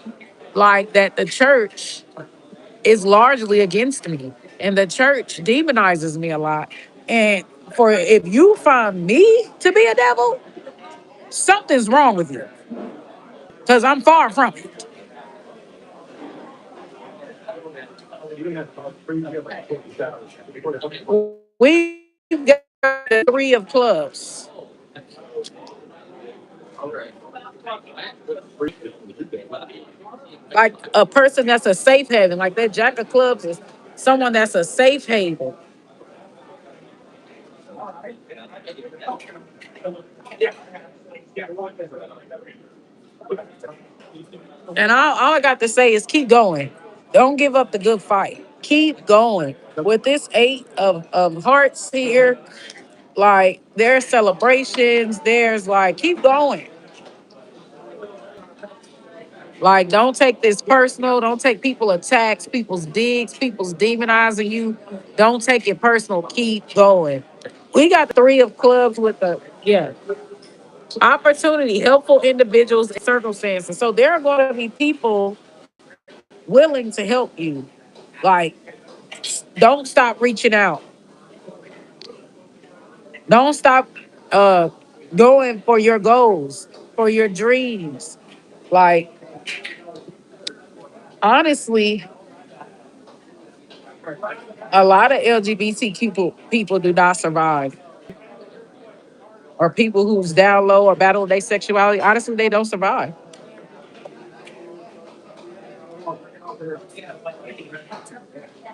like that the church is largely against me and the church demonizes me a lot. And for if you find me to be a devil, something's wrong with you because I'm far from it. We've got three of clubs. Like a person that's a safe haven, like that Jack of Clubs is someone that's a safe haven. And all I got to say is keep going. Don't give up the good fight. Keep going. With this eight of hearts here, like there's celebrations, there's like keep going. Like don't take this personal. Don't take people attacks, people's digs, people's demonizing you. Don't take it personal. Keep going. We got three of clubs with the yeah. Opportunity, helpful individuals and circumstances. So there are going to be people willing to help you. Like, don't stop reaching out. Don't stop uh going for your goals, for your dreams. Like, honestly, a lot of LGBTQ people do not survive. Or people who's down low or battle their sexuality, honestly, they don't survive.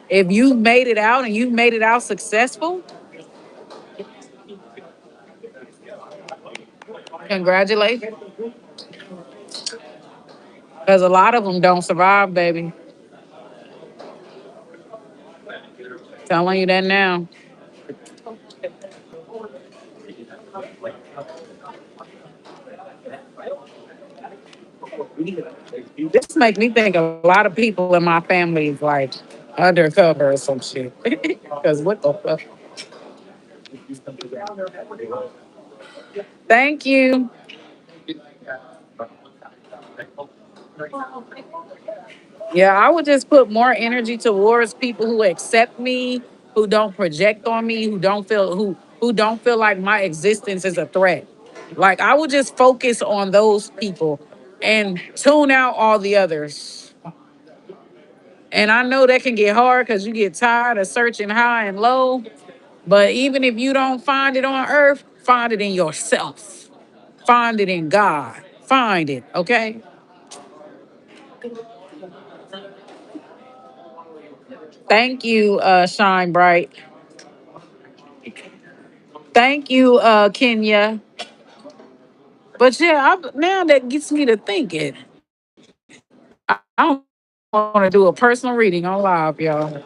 If you made it out and you made it out successful, congratulations. Because a lot of them don't survive, baby. Telling you that now. This make me think a lot of people in my family is like undercover or some shit. Because what the fuck? Thank you. Yeah, I would just put more energy towards people who accept me, who don't project on me, who don't feel like my existence is a threat. Like I would just focus on those people and tune out all the others. And I know that can get hard because you get tired of searching high and low. But even if you don't find it on earth, find it in yourself. Find it in God. Find it, okay? Thank you, Shine Bright. Thank you, Kenya. But yeah, now that gets me to thinking. I don't want to do a personal reading on live, y'all.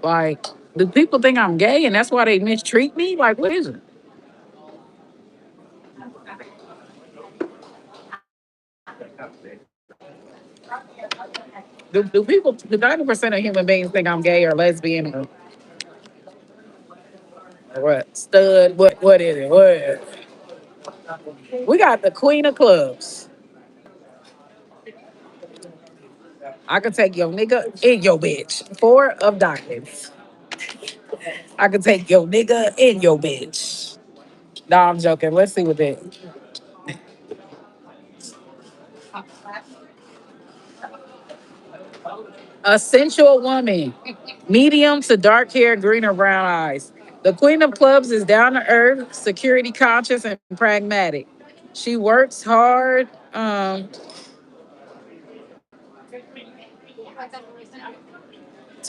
Like, do people think I'm gay and that's why they mistreat me? Like, what is it? Do people, do 90% of human beings think I'm gay or lesbian or what? Stud, what is it? What? We got the queen of clubs. I could take your nigga and your bitch. Four of diamonds. I could take your nigga and your bitch. Nah, I'm joking. Let's see what that. A sensual woman, medium to dark hair, green or brown eyes. The Queen of Clubs is down to earth, security conscious, and pragmatic. She works hard to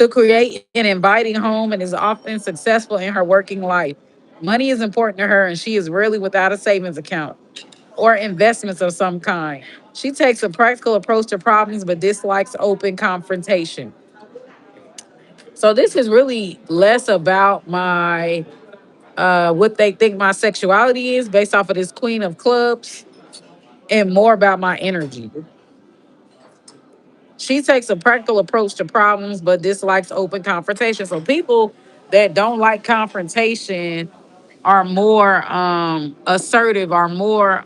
create an inviting home and is often successful in her working life. Money is important to her, and she is rarely without a savings account or investments of some kind. She takes a practical approach to problems but dislikes open confrontation. So this is really less about my what they think my sexuality is based off of this Queen of Clubs and more about my energy. She takes a practical approach to problems but dislikes open confrontation. So people that don't like confrontation are more assertive, are more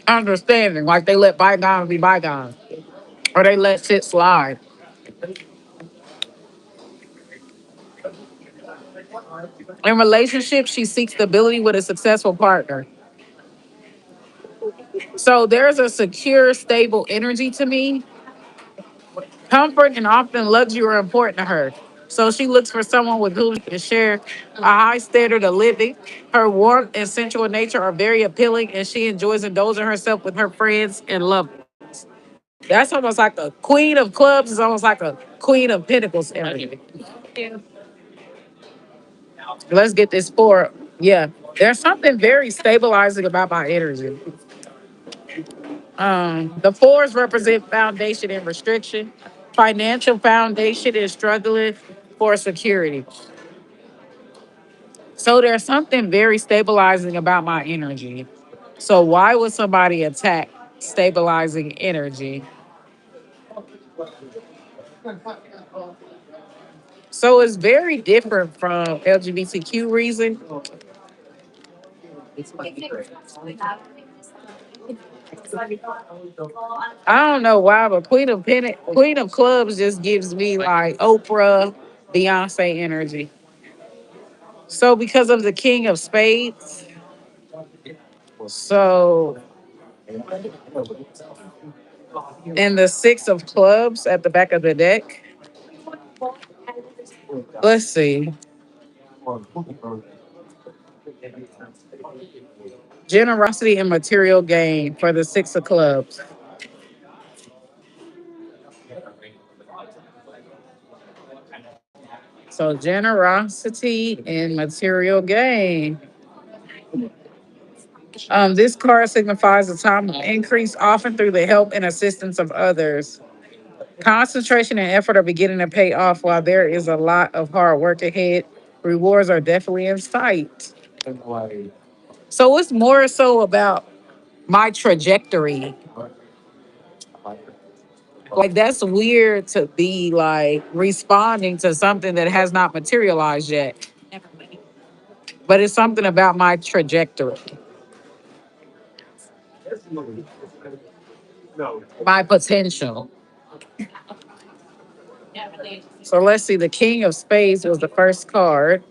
understanding, like they let bygones be bygones or they let shit slide. In relationships, she seeks stability with a successful partner. So there's a secure, stable energy to me. Comfort and often luxury are important to her. So she looks for someone with whom she can share a high standard of living. Her warmth and sensual nature are very appealing, and she enjoys indulging herself with her friends and lovers. That's almost like a queen of clubs. Is almost like a queen of pentacles energy. Let's get this four. Yeah, there's something very stabilizing about my energy. The fours represent foundation and restriction. Financial foundation is struggling for security. So there's something very stabilizing about my energy. So why would somebody attack stabilizing energy? So it's very different from LGBTQ reason. I don't know why, but Queen of Clubs just gives me like Oprah, Beyonce energy. So because of the King of Spades, so and the Six of Clubs at the back of the deck. Let's see. Generosity and material gain for the Six of Clubs. So generosity and material gain. This card signifies a time of increase, often through the help and assistance of others. Concentration and effort are beginning to pay off while there is a lot of hard work ahead. Rewards are definitely in sight. So it's more so about my trajectory. Like that's weird to be like responding to something that has not materialized yet. But it's something about my trajectory, my potential. So let's see. The King of Spades was the first card.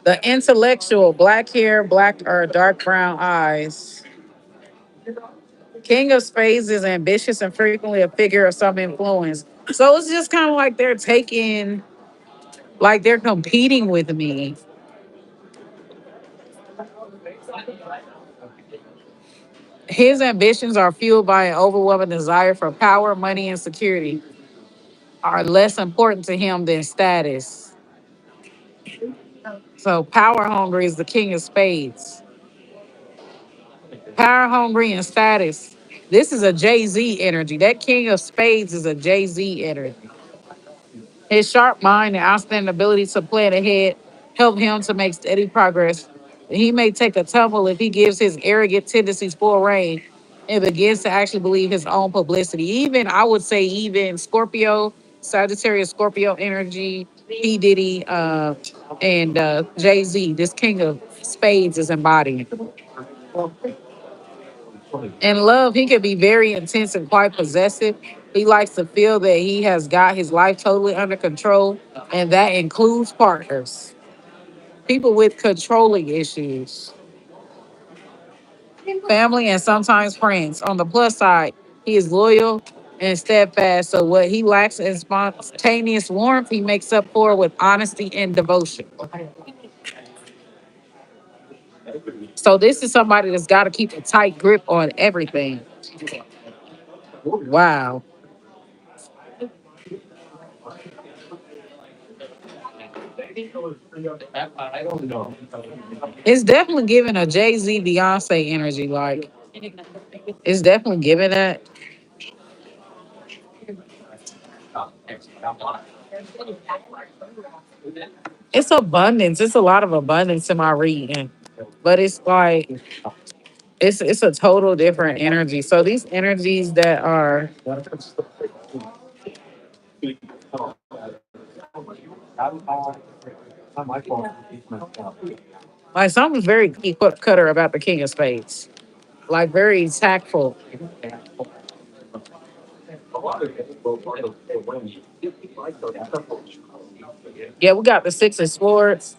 The intellectual, black hair, black or dark brown eyes. King of Spades is ambitious and frequently a figure of some influence. So it's just kind of like they're taking, like they're competing with me. His ambitions are fueled by an overwhelming desire for power, money, and security, are less important to him than status. So power hungry is the King of Spades. Power hungry and status. This is a Jay-Z energy. That King of Spades is a Jay-Z energy. His sharp mind and outstanding ability to plan ahead help him to make steady progress. He may take a tumble if he gives his arrogant tendencies full reign and begins to actually believe his own publicity. Even, I would say, even Scorpio, Sagittarius, Scorpio energy, P. Diddy, and Jay Z, this King of Spades is embodying. In love, he can be very intense and quite possessive. He likes to feel that he has got his life totally under control, and that includes partners, people with controlling issues, family, and sometimes friends. On the plus side, he is loyal and steadfast. So what he lacks in spontaneous warmth, he makes up for with honesty and devotion. So this is somebody that's got to keep a tight grip on everything. Wow. It's definitely giving a Jay-Z Beyonce energy. Like, it's definitely giving that. It's abundance. It's a lot of abundance in my reading. But it's like it's a total different energy. So these energies that are like something's very cookie cutter about the King of Spades. Like very tactful. Yeah, we got the Six of Swords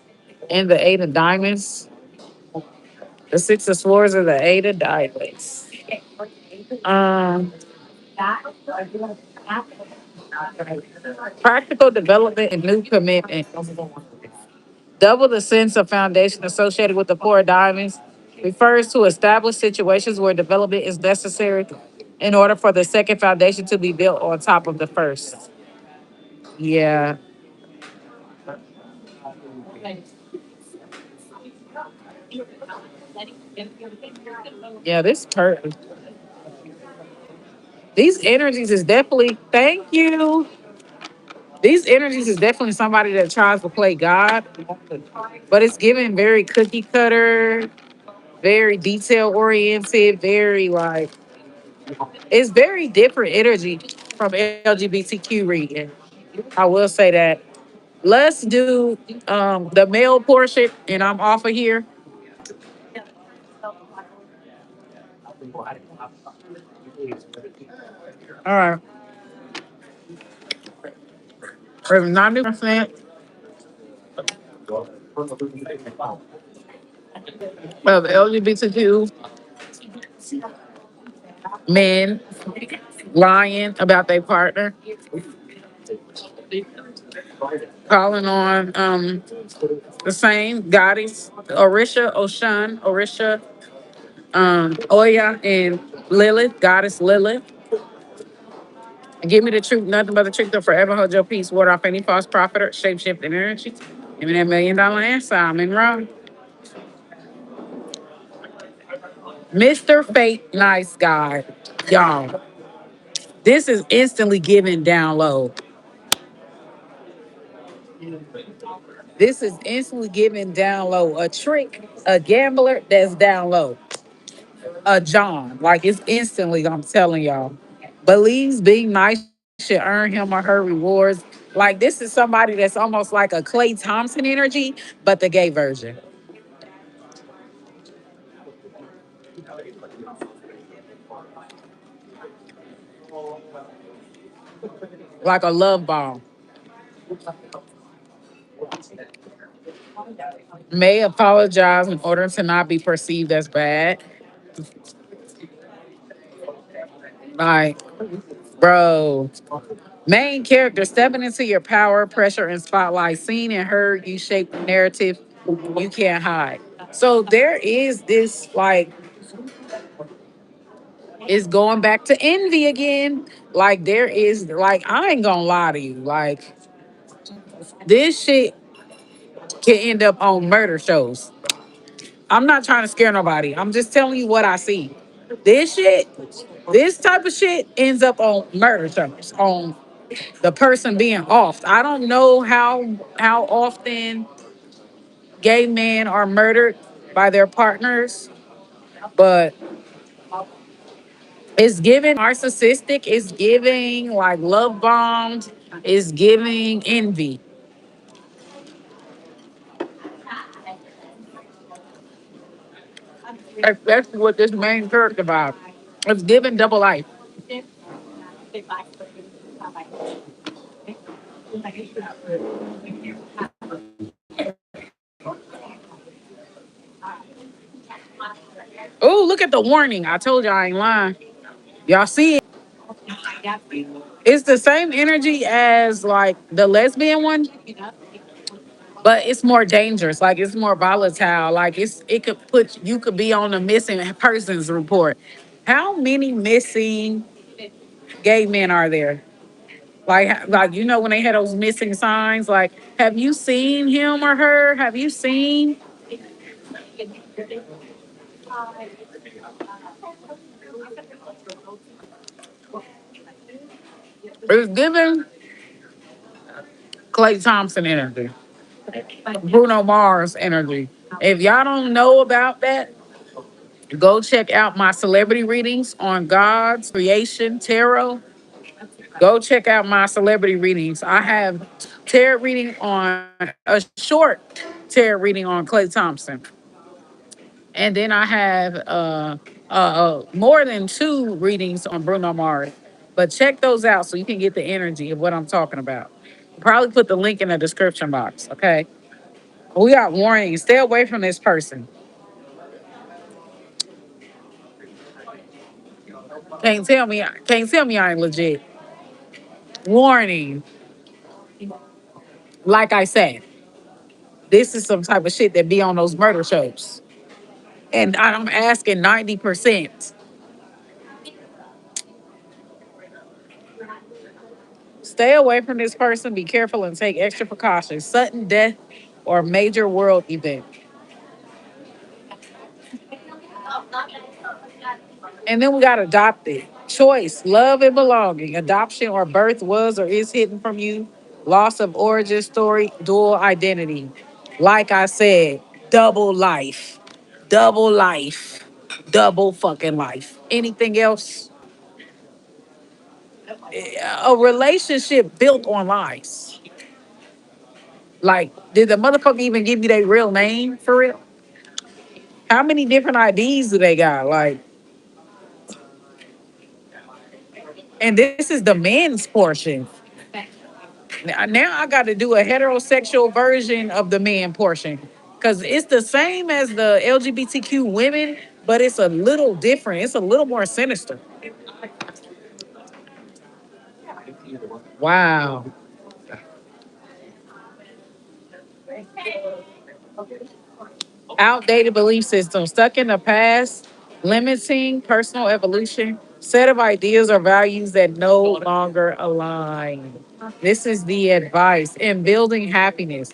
and the Eight of Diamonds. The Six of Swords and the Eight of Diamonds. Um, Practical development and new commitment. Double the sense of foundation associated with the Four of Diamonds refers to established situations where development is necessary in order for the second foundation to be built on top of the first. Yeah, yeah. These energies is definitely. Thank you. These energies is definitely somebody that tries to play God, but it's given very cookie cutter, very detail oriented, very like it's very different energy from LGBTQ reading. I will say that. Let's do the male portion, and I'm off of here. All right. For 90% of LGBTQ men lying about their partner, calling on the same goddess Orisha, Oya, and Lilith, goddess Lilith. Give me the truth, nothing but the truth, to forever hold your peace. Ward off any false prophet or shape shifting energy. Give me that $1 million answer. I'm in wrong. Mr. Fate, nice guy. Y'all, this is instantly giving down low. This is instantly giving down low. A trick, a gambler that's down low. A John. Like it's instantly, I'm telling y'all. Believes being nice should earn him or her rewards. Like this is somebody that's almost like a Clay Thompson energy, but the gay version. Like a love bomb. May apologize in order to not be perceived as bad. Like, bro. Main character stepping into your power, pressure, and spotlight, seen and heard, you shape the narrative you can't hide. So there is this like it's going back to envy again. Like there is like I ain't gonna lie to you. Like this shit can end up on murder shows. I'm not trying to scare nobody. I'm just telling you what I see. This shit, this type of shit ends up on murder shows, on the person being off. I don't know how often gay men are murdered by their partners, but it's giving narcissistic, it's giving like love bombs, it's giving envy. That's what this main character about. It's giving double life. Oh, look at the warning. I told you I ain't lying. Y'all see it? It's the same energy as like the lesbian one, but it's more dangerous. Like it's more volatile. Like it could put you could be on the missing persons report. How many missing gay men are there? Like when they had those missing signs. Like, have you seen him or her? Have you seen? It's giving Clay Thompson energy, Bruno Mars energy. If y'all don't know about that, go check out my celebrity readings on God's creation tarot. Go check out my celebrity readings. I have tarot reading on a short tarot reading on Clay Thompson, and then I have more than two readings on Bruno Mars. But check those out so you can get the energy of what I'm talking about. Probably put the link in the description box. Okay. We got warnings. Stay away from this person. Can't tell me I ain't legit. Warning. Like I said, this is some type of shit that be on those murder shows. And I'm asking 90%. Stay away from this person. Be careful and take extra precautions. Sudden death or major world event. And then we got adopted. Choice, love and belonging. Adoption or birth was or is hidden from you. Loss of origin story, dual identity. Like I said, double life. Double life. Double fucking life. Anything else? A relationship built on lies. Like, did the motherfucker even give you their real name for real? How many different IDs do they got? Like, and this is the men's portion. Now I got to do a heterosexual version of the man portion because it's the same as the LGBTQ women, but it's a little different. It's a little more sinister. Wow. Outdated belief system, stuck in the past, limiting personal evolution, set of ideas or values that no longer align. This is the advice in building happiness.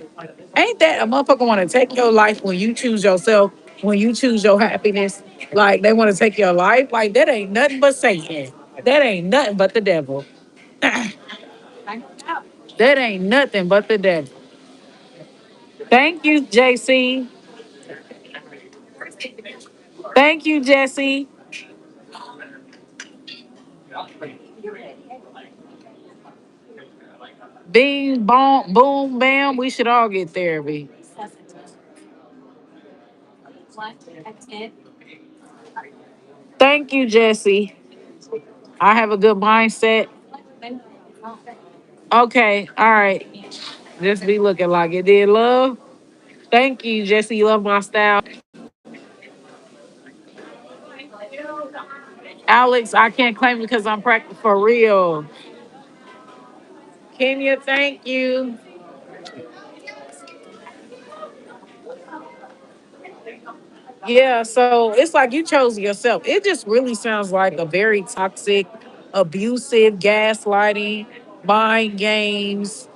Ain't that a motherfucker want to take your life when you choose yourself, when you choose your happiness? Like they want to take your life? Like that ain't nothing but Satan. That ain't nothing but the devil. That ain't nothing but the devil. Thank you, JC. Thank you, Jesse. Bing, boom, boom, bam. We should all get therapy. Thank you, Jesse. I have a good mindset. Okay, all right. Just be looking like it did, love. Thank you, Jesse. You love my style. Alex, I can't claim it because I'm practicing for real. Kenya, thank you. Yeah, so it's like you chose yourself. It just really sounds like a very toxic, abusive, gaslighting, mind games.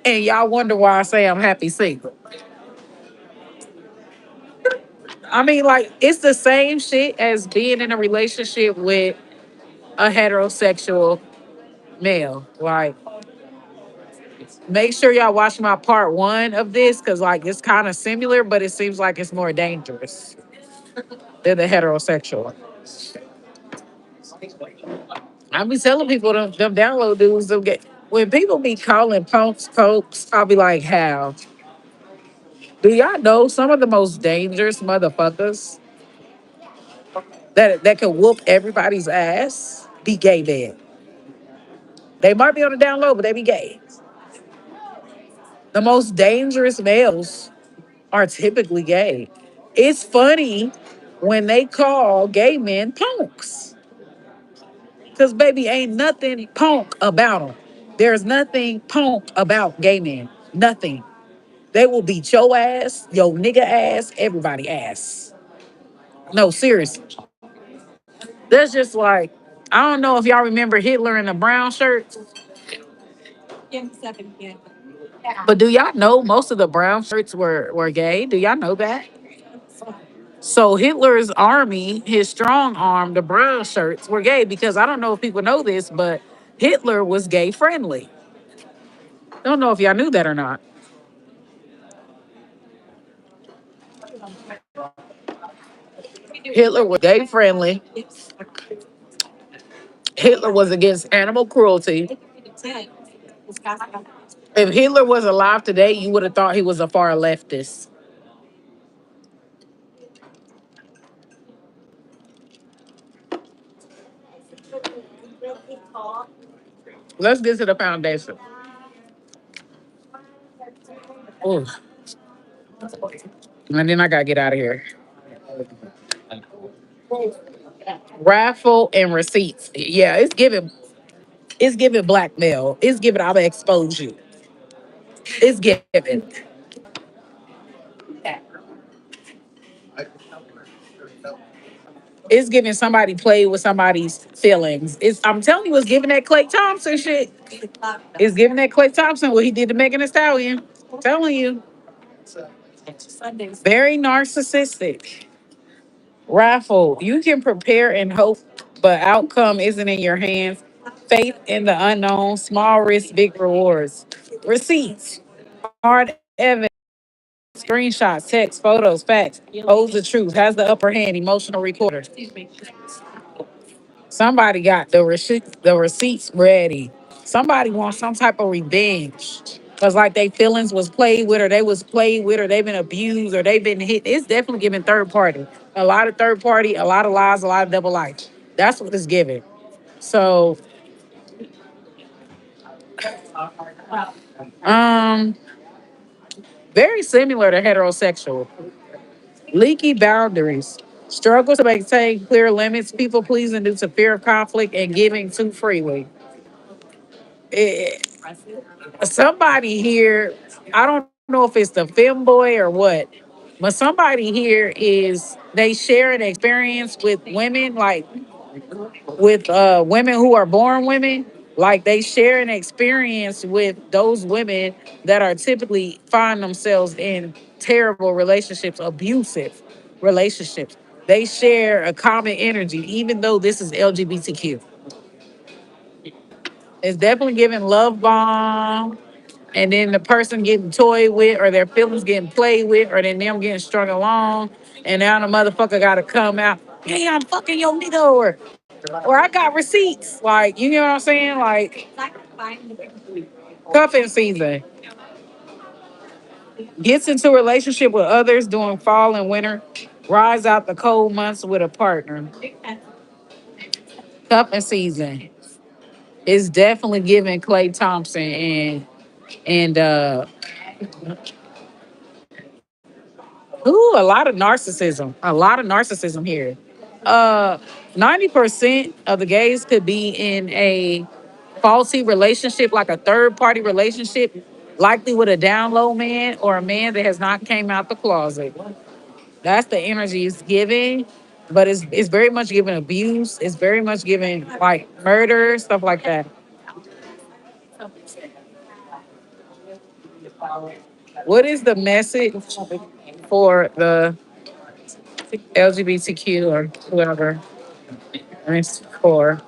And y'all wonder why I say I'm happy single. I mean, like, it's the same shit as being in a relationship with a heterosexual male. Like, make sure y'all watch my part one of this because, like, it's kind of similar, but it seems like it's more dangerous than the heterosexual. I be telling people them download dudes them get when people be calling punks popes, I'll be like, how? Do y'all know some of the most dangerous motherfuckers that can whoop everybody's ass be gay men. They might be on the down low, but they be gay. The most dangerous males are typically gay. It's funny when they call gay men punks. Because, baby, ain't nothing punk about them. There's nothing punk about gay men. Nothing. They will beat your ass, your nigga ass, everybody ass. No, seriously. That's just like, I don't know if y'all remember Hitler in the brown shirts, but do y'all know most of the brown shirts were gay? Do y'all know that? So Hitler's army, his strong arm, the brown shirts were gay because I don't know if people know this, but Hitler was gay friendly. Don't know if y'all knew that or not. Hitler was gay friendly. Hitler was against animal cruelty. If Hitler was alive today, you would have thought he was a far leftist. Let's get to the foundation. Ooh. And then I gotta get out of here. Raffle and receipts. Yeah, it's giving blackmail. It's giving I'ma expose you. It's giving. It's giving somebody play with somebody's feelings. I'm telling you, it's giving that Clay Thompson shit. It's giving that Clay Thompson what he did to Megan Thee Stallion. I'm telling you. Very narcissistic. Raffle. You can prepare and hope, but outcome isn't in your hands. Faith in the unknown, small risk, big rewards. Receipts, hard evidence, screenshots, text, photos, facts, holds the truth, has the upper hand, emotional recorder. Somebody got the receipts ready. Somebody wants some type of revenge. Cause like they feelings was played with, or they was played with, or they've been abused, or they've been hit. It's definitely giving third party. A lot of third party, a lot of lies, a lot of double life. That's what it's giving. So, um, very similar to heterosexual. Leaky boundaries. Struggle to maintain clear limits, people pleasing due to fear of conflict and giving too freely. Somebody here, I don't know if it's the femboy or what, but somebody here is they share an experience with women, like with women who are born women, like they share an experience with those women that are typically find themselves in terrible relationships, abusive relationships. They share a common energy, even though this is LGBTQ. It's definitely giving love bomb, and then the person getting toyed with, or their feelings getting played with, or then them getting strung along, and now the motherfucker got to come out. Hey, I'm fucking your nigga, or I got receipts. Like, you know what I'm saying? Like cuffing season. Gets into a relationship with others during fall and winter. Rise out the cold months with a partner. Cuffing season is definitely giving Clay Thompson and ooh, a lot of narcissism. A lot of narcissism here. Uh 90% of the gays could be in a faulty relationship, like a third party relationship, likely with a down low man or a man that has not came out the closet. That's the energy it's giving. But it's very much giving abuse. It's very much giving like murder, stuff like that. What is the message for the LGBTQ or whoever? It's for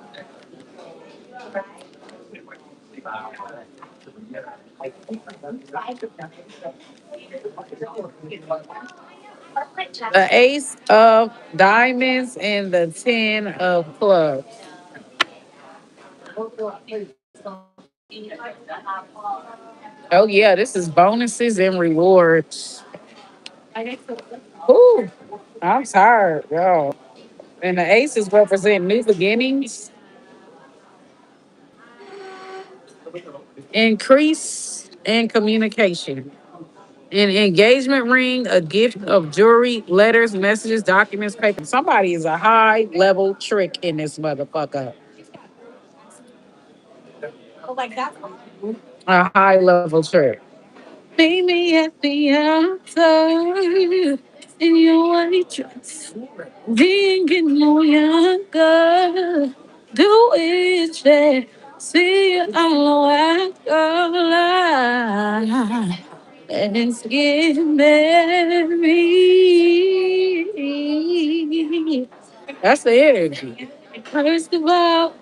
the ace of diamonds and the 10 of clubs. Oh yeah, this is bonuses and rewards. Ooh, I'm tired, y'all. And the aces represent new beginnings, increase in communication. An engagement ring, a gift of jewelry, letters, messages, documents, paper. Somebody is a high level trick in this motherfucker. A high level trick. Meet me at the altar in your white dress. We ain't getting no younger. Do it, yeah. See you all after. Let's get married. That's the energy. First of all,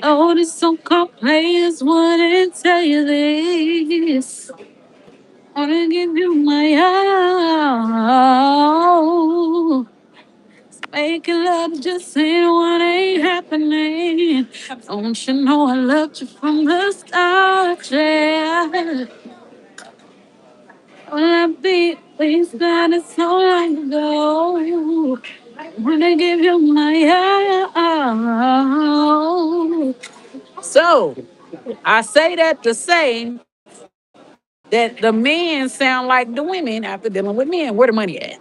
all the so-called players wanna tell you this. Wanna give you my all. Making love just ain't what ain't happening. Don't you know I loved you from the start, yeah. When I beat, we started so long ago. Wanna give you my all. So, I say that to say that the men sound like the women after dealing with men. Where the money at?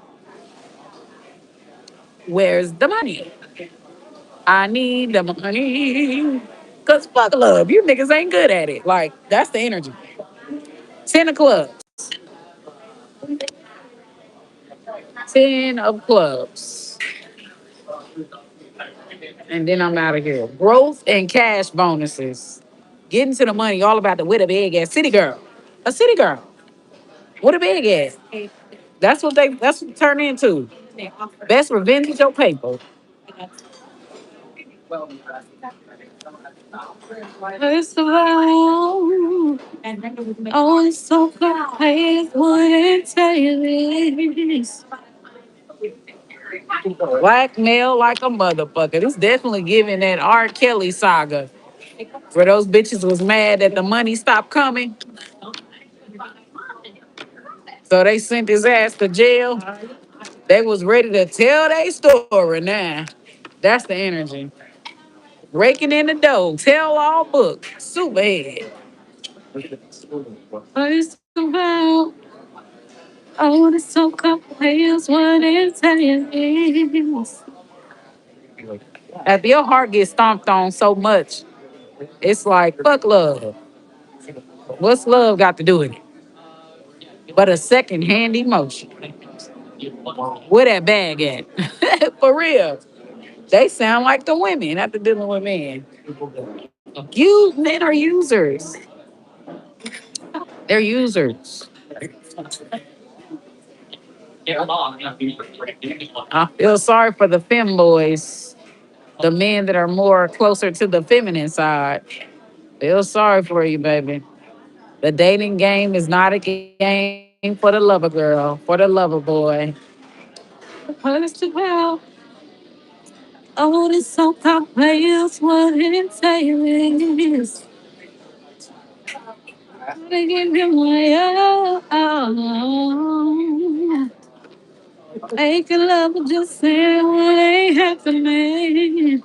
Where's the money? I need the money. Cause fuck love. You niggas ain't good at it. Like, that's the energy. 10 of clubs. 10 of clubs. And then I'm out of here. Growth and cash bonuses. Getting to the money, all about the with a big ass city girl. A city girl. With a big ass. That's what it turned into. Best revenge is your paper. First of all, oh, it's so quiet, wouldn't tell you this. Blackmail like a motherfucker. This definitely giving that R. Kelly saga. Where those bitches was mad that the money stopped coming. So they sent his ass to jail. They was ready to tell their story now. That's the energy. Raking in the dough. Tell all book. Superhead. First of all, oh, the so-called players wouldn't tell you this. If your heart gets stomped on so much, it's like, fuck love. What's love got to do with it? But a second-hand emotion. Where that bag at? For real. They sound like the women after dealing with men. You men are users. They're users. I feel sorry for the femboys, the men that are more closer to the feminine side. Feel sorry for you, baby. The dating game is not a game for the lover girl, for the lover boy. First of all, oh, this so-called players wouldn't say this. They give you my all. Making love just saying what ain't happening.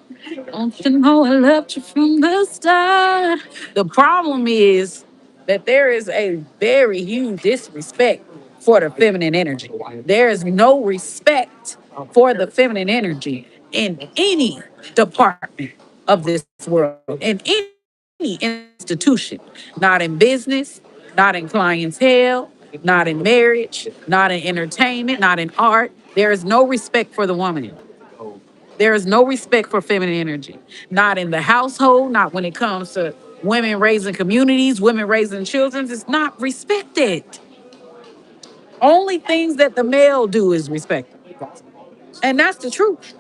Don't you know I loved you from the start? The problem is that there is a very huge disrespect for the feminine energy. There is no respect for the feminine energy in any department of this world, in any institution, not in business, not in clientele, not in marriage, not in entertainment, not in art. There is no respect for the woman. There is no respect for feminine energy, not in the household, not when it comes to women raising communities, women raising children. It's not respected. Only things that the male do is respected. And that's the truth.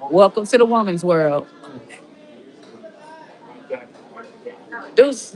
Welcome to the woman's world. Deuce.